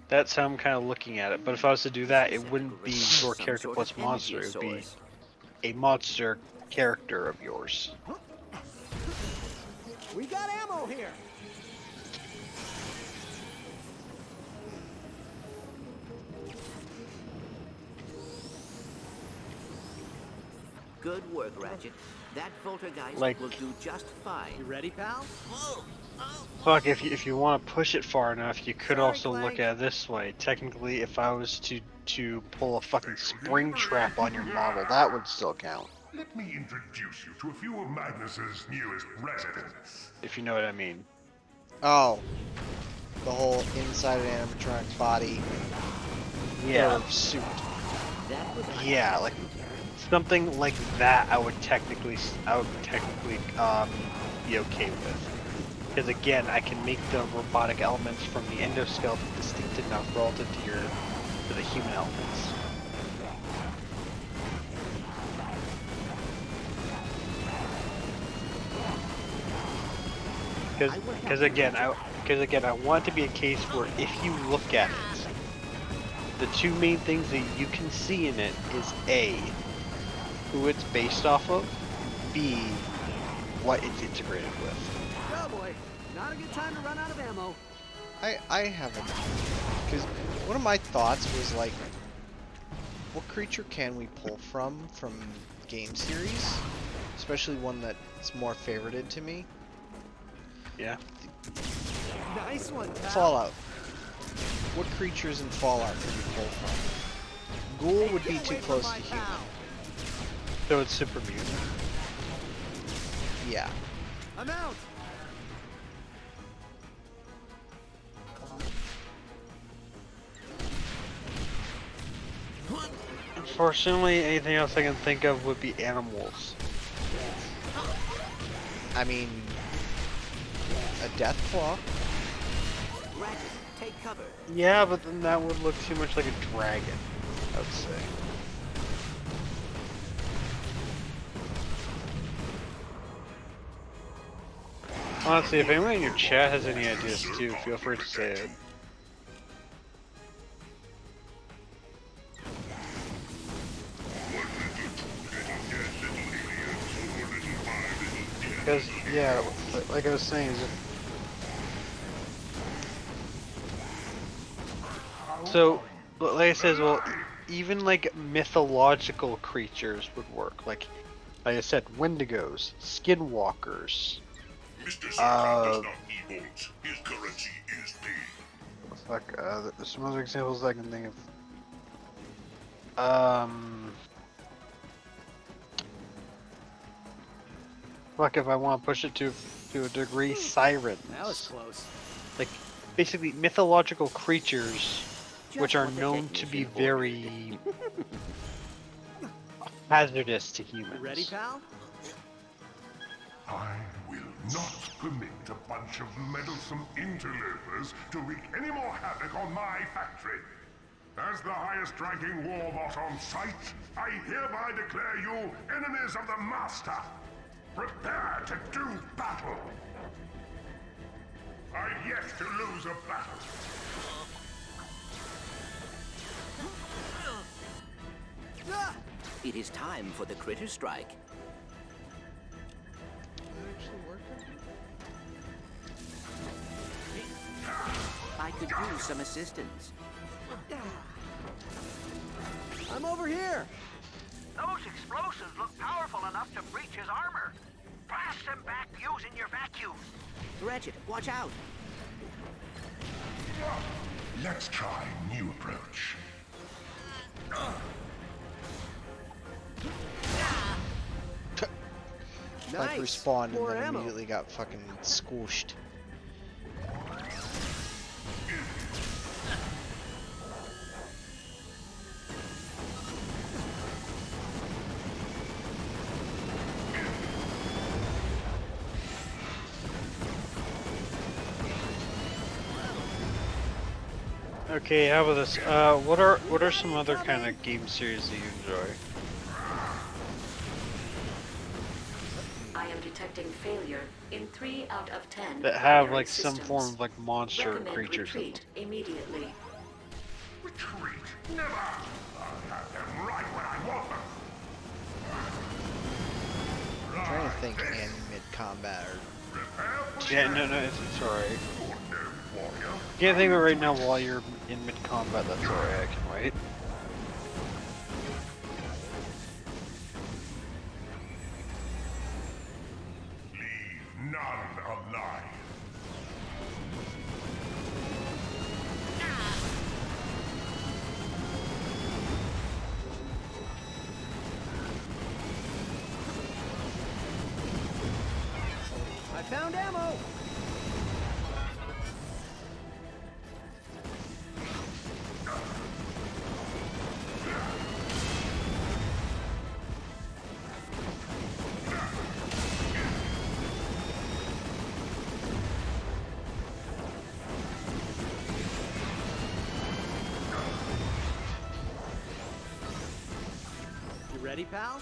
That's how I'm kind of looking at it. But if I was to do that, it wouldn't be your character plus monster. It would be a monster character of yours. We got ammo here. Good work, Ratchet. That Voltergeist Like- will do just fine. You ready, pal? Fuck, if you want to push it far enough, you could Sorry, also Clank. look at it this way. Technically, if I was to pull a fucking spring trap on your model, that would still count. Let me introduce you to a few of Magnus's newest residents. If you know what I mean. Oh. The whole inside of animatronic's body. Yeah. Or suit. Yeah, like something like that. I would technically be okay with. Because again, I can make the robotic elements from the endoskeleton distinct enough relative to the human elements. Because again, I want it to be a case where if you look at it, the two main things that you can see in it is A, who it's based off of, B, what it's integrated with. Oh boy, not a good time to run out of ammo. I haven't. Because one of my thoughts was like, what creature can we pull from game series? Especially one that's more favorited to me. Yeah. Nice one, pal. Fallout. What creatures in Fallout can you pull from? Ghoul would be too close to human. So it's super mutant. Yeah. I'm out. Unfortunately, anything else I can think of would be animals. I mean, a death claw. Ratchet, take cover. Yeah, but then that would look too much like a dragon, I would say. Honestly, if anyone in your chat has any ideas too, feel free to say it. Because, yeah, like I was saying, so, like I said, well, even like mythological creatures would work. Like I said, Wendigos, Skinwalkers. Mr. Zurkon does not evolt. His currency is paid. Fuck, there's some other examples I can think of. Fuck, if I want to push it to a degree, sirens. That was close. Like, basically mythological creatures, which are known to be very hazardous to humans. You ready, pal? I will not permit a bunch of meddlesome interlopers to wreak any more havoc on my factory. As the highest-ranking warbot on site, I hereby declare you enemies of the Master. Prepare to do battle. I've yet to lose a battle. It is time for the critter strike. I could use some assistance. I'm over here. Those explosives look powerful enough to breach his armor. Blast them back using your vacuum. Ratchet, watch out! Let's try new approach. Like Nice. respawned and More then ammo. immediately got fucking squished. Okay, how about this? What are some other kind of game series that you enjoy? I am detecting failure in 3 out of 10 That have primary like some systems. form of like monster Recommend creatures. retreat immediately. Retreat? Never! I'll have them right when I want them. I'm trying to think in mid-combat or... Yeah, no, it's alright. Can't think of it right now while you're in mid-combat, that's alright, I can wait. Leave none alive. I found ammo. You ready, pal?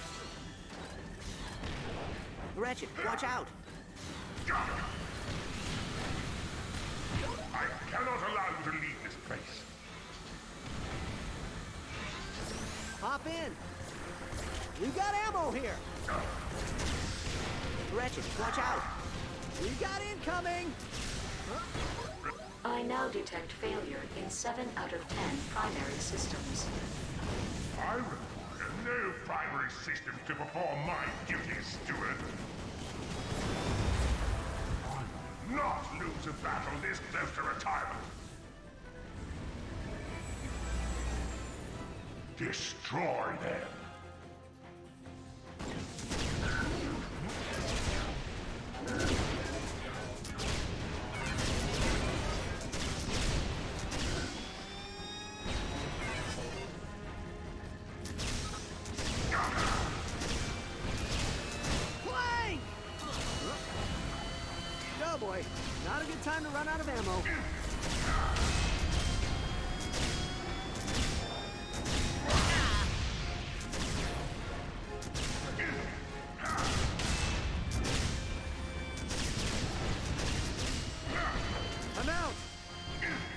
Ratchet, watch out! I cannot allow you to leave this place. Hop in. We got ammo here. Ratchet, watch out! We got incoming. I now detect failure in 7 out of 10 primary systems. I require no primary system to perform my duties, steward. I will not lose a battle this close to retirement. Destroy them. Clank! Oh boy, not a good time to run out of ammo. I'm out.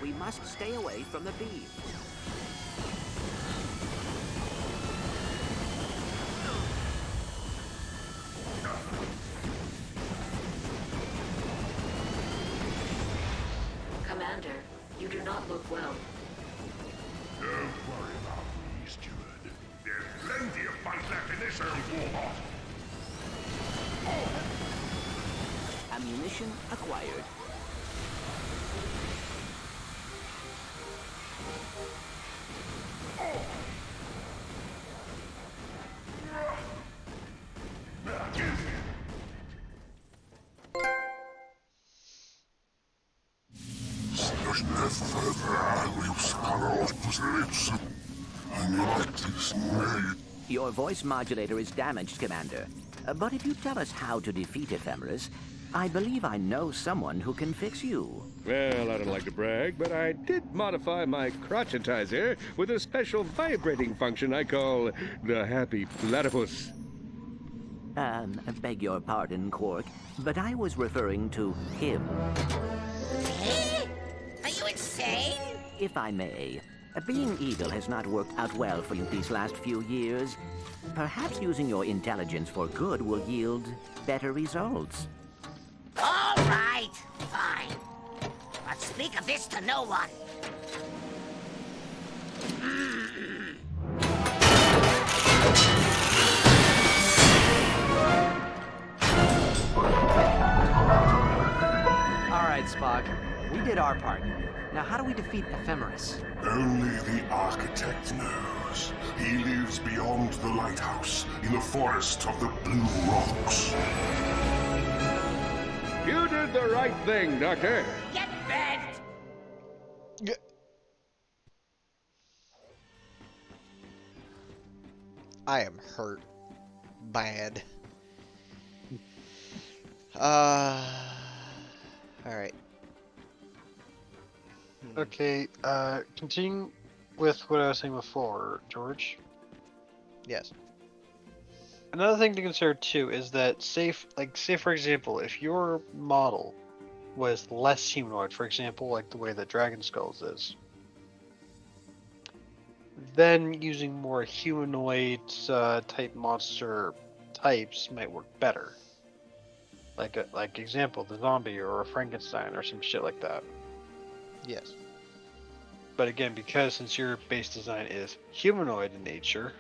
We must stay away from the beam. Commander, you do not look well. Don't worry about me, steward. There's plenty of fight left in this old warbot. Ammunition acquired. Your voice modulator is damaged, Commander. But if you tell us how to defeat ephemeras, I believe I know someone who can fix you. Well, I don't like to brag, but I did modify my crotchetizer with a special vibrating function I call the Happy Platypus. Beg your pardon, Quark, but I was referring to him. Are you insane? If I may, being evil has not worked out well for you these last few years. Perhaps using your intelligence for good will yield better results. All right, fine. But speak of this to no one. All right, Spock. We did our part. Now, how do we defeat Ephemeris? Only the Architect knows. He lives beyond the lighthouse, in the forest of the Blue Rocks. You did the right thing, Doctor. Get bed! I am hurt. Bad. Alright. Okay, continuing with what I was saying before, George. Yes. Another thing to consider too is that say for example, if your model was less humanoid, for example, like the way that Dragon Skulls is, then using more humanoid type monster types might work better. Like example, the zombie or a Frankenstein or some shit like that. Yes. But again, because since your base design is humanoid in nature,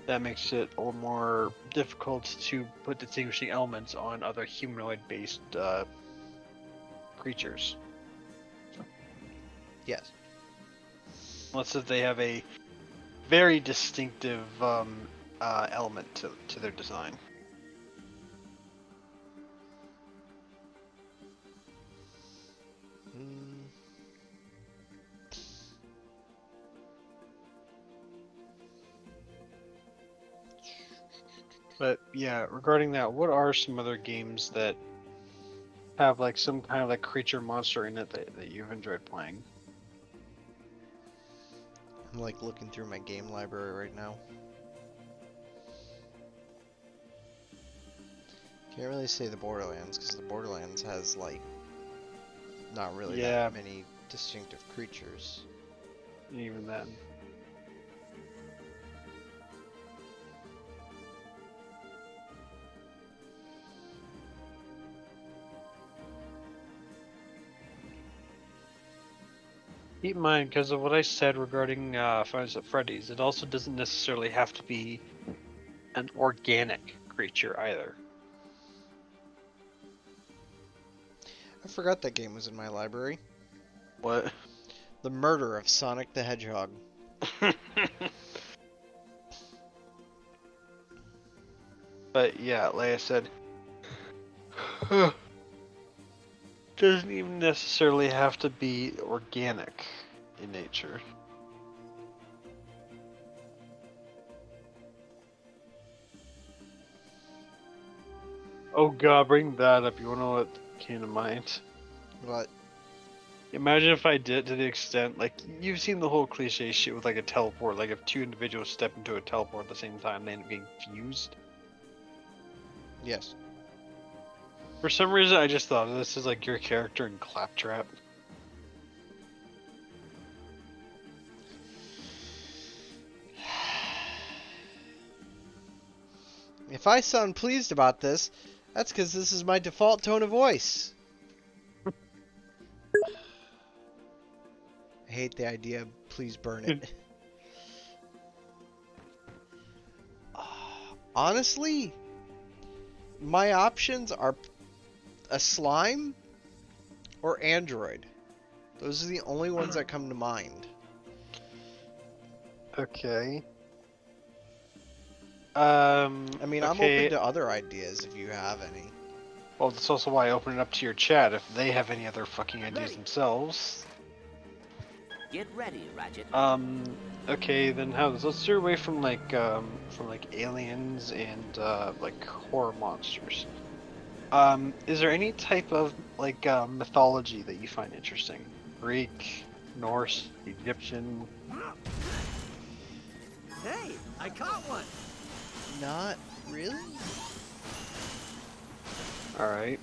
that makes it a little more difficult to put distinguishing elements on other humanoid-based creatures. Yes. Unless if they have a very distinctive element to their design. But yeah, regarding that, what are some other games that have like some kind of like creature monster in it that you've enjoyed playing? I'm like looking through my game library right now. Can't really say the Borderlands because the Borderlands has like not really that many distinctive creatures. Even then. Keep in mind, because of what I said regarding Five Nights at Freddy's, it also doesn't necessarily have to be an organic creature either. I forgot that game was in my library. What? The Murder of Sonic the Hedgehog. But yeah, like I said, doesn't even necessarily have to be organic in nature. Oh god, bring that up. You wanna know what came to mind? What? Imagine if I did to the extent, like, you've seen the whole cliche shit with like a teleport, like if two individuals step into a teleport at the same time, they end up getting fused. Yes. For some reason, I just thought of this as like your character in Claptrap. If I sound pleased about this, that's because this is my default tone of voice. I hate the idea. Please burn it. Honestly, my options are a slime or android. Those are the only ones that come to mind. Okay. I mean, I'm open to other ideas if you have any. Well, that's also why I open it up to your chat if they have any other fucking ideas themselves. Get ready, Ratchet. Okay, then how this? Let's steer away from like aliens and like horror monsters. Is there any type of like mythology that you find interesting? Greek, Norse, Egyptian? Hey, I caught one. Not really? Alright.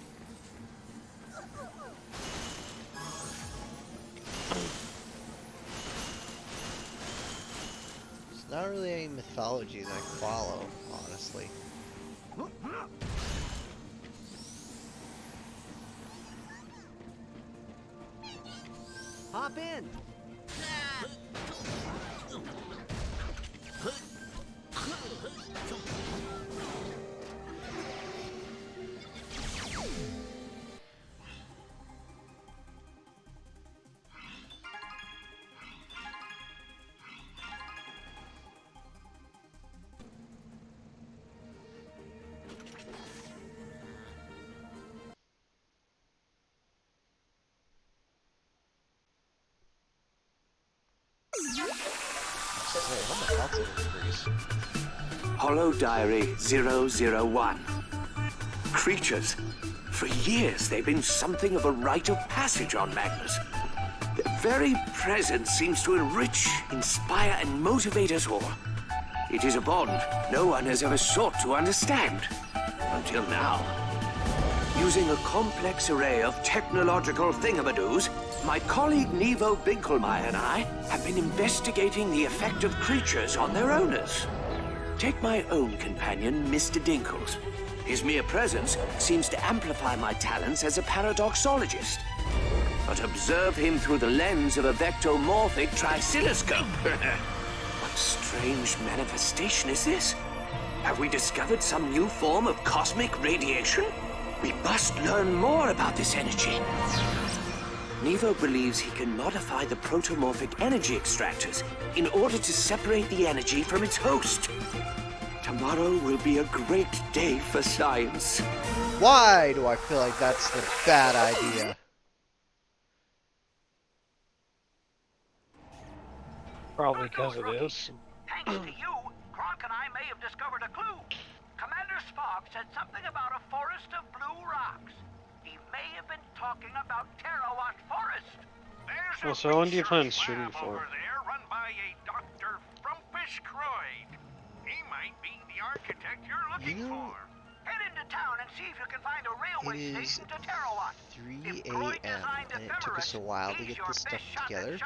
There's not really any mythology that I follow, honestly. Hop in. Hollow Diary 001. Creatures. For years, they've been something of a rite of passage on Magnus. Their very presence seems to enrich, inspire, and motivate us all. It is a bond no one has ever sought to understand. Until now. Using a complex array of technological thingamadoos, my colleague Nevo Binkelmeyer and I have been investigating the effect of creatures on their owners. Take my own companion, Mr. Dinkles. His mere presence seems to amplify my talents as a paradoxologist. But observe him through the lens of a vectomorphic trisiloscope. What strange manifestation is this? Have we discovered some new form of cosmic radiation? We must learn more about this energy. Nevo believes he can modify the protomorphic energy extractors in order to separate the energy from its host. Tomorrow will be a great day for science. Why do I feel like that's the bad idea? Probably because it is. Thanks to you, Kronk and I may have discovered a clue. Commander Spock said something about a forest of blue rocks. He may have been talking about Terawatt Forest. There's Well, a so when do you plan on research shooting lab for? over there run by a Dr. Frumpish Croyd. He might be the architect you're looking for. Head into town and see if you can find a railway It is station to Terawatt. 3 a.m. and it took us a while to get this stuff together.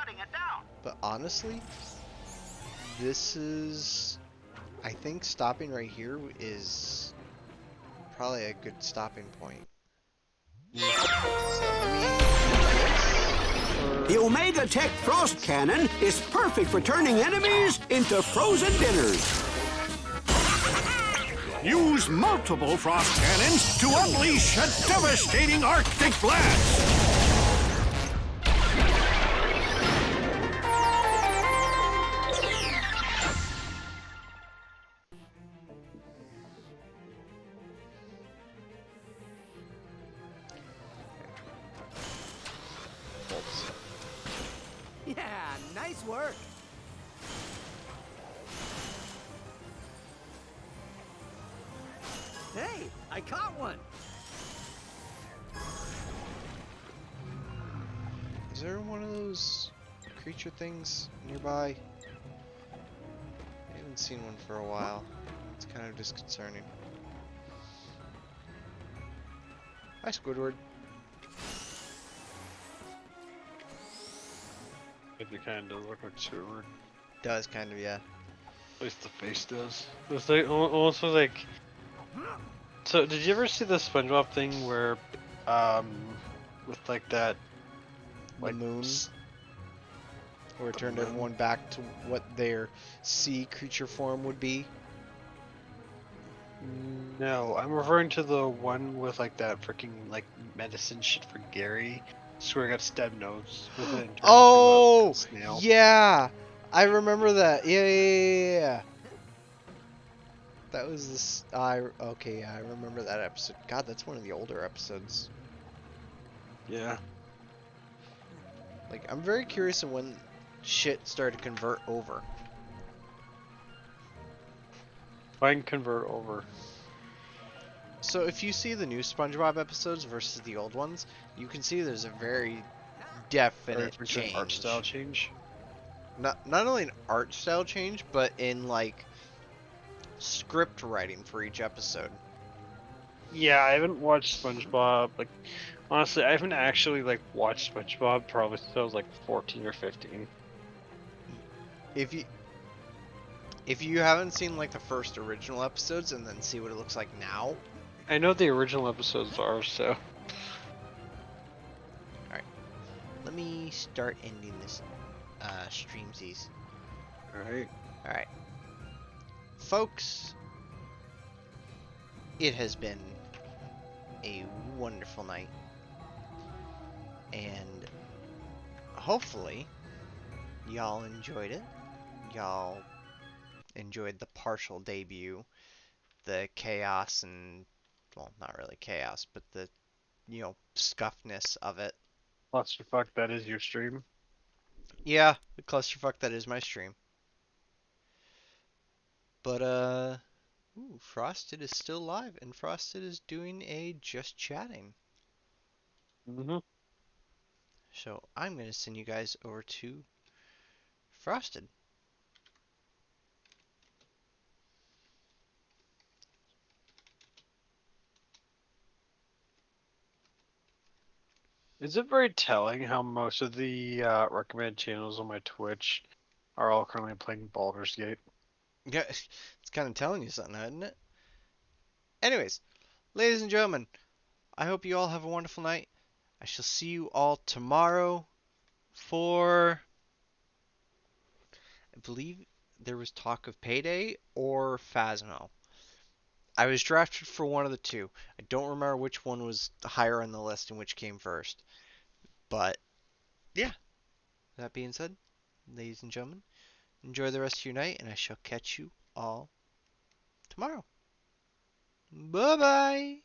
But honestly, this is... I think stopping right here is probably a good stopping point. The Omega Tech Frost Cannon is perfect for turning enemies into frozen dinners. Use multiple frost cannons to unleash a devastating Arctic blast! Yeah, nice work. Hey, I caught one. Is there one of those creature things nearby? I haven't seen one for a while. It's kind of disconcerting. Hi, Squidward. It kind of does look like Squidward. Does kind of, yeah. At least the face does. It's like almost like. So, did you ever see the SpongeBob thing where, with like that, The like moon? Or it turned everyone back to what their sea creature form would be? No, I'm referring to the one with like that freaking like medicine shit for Gary. Swear I got stabbed nose with it. And turned Oh, into a snail. yeah! I remember that. Yeah. That was this. Okay, yeah, I remember that episode. God, that's one of the older episodes. Yeah. Like, I'm very curious of when shit started to convert over. If I can convert over. So if you see the new SpongeBob episodes versus the old ones, you can see there's a very definite Different art style change. change. Not only an art style change, but in like script writing for each episode. Yeah, I haven't watched SpongeBob. Like, honestly, I haven't actually like watched SpongeBob probably since I was like 14 or 15. If you haven't seen like the first original episodes and then see what it looks like now. I know the original episodes are, so. Alright. Let me start ending this streamsies. Alright. Alright. Folks, it has been a wonderful night. And hopefully y'all enjoyed it. Y'all enjoyed the partial debut, the chaos and, well, not really chaos, but the, scuffness of it. Clusterfuck, that is your stream. Yeah, the clusterfuck that is my stream. But, ooh, Frosted is still live, and Frosted is doing a just chatting. Mm-hmm. So I'm going to send you guys over to Frosted. Is it very telling how most of the recommended channels on my Twitch are all currently playing Baldur's Gate? Yeah, it's kind of telling you something, isn't it? Anyways, ladies and gentlemen, I hope you all have a wonderful night. I shall see you all tomorrow for, I believe there was talk of Payday or Phasmo. I was drafted for one of the two. I don't remember which one was higher on the list and which came first. But, yeah. That being said, ladies and gentlemen, enjoy the rest of your night, and I shall catch you all tomorrow. Bye-bye!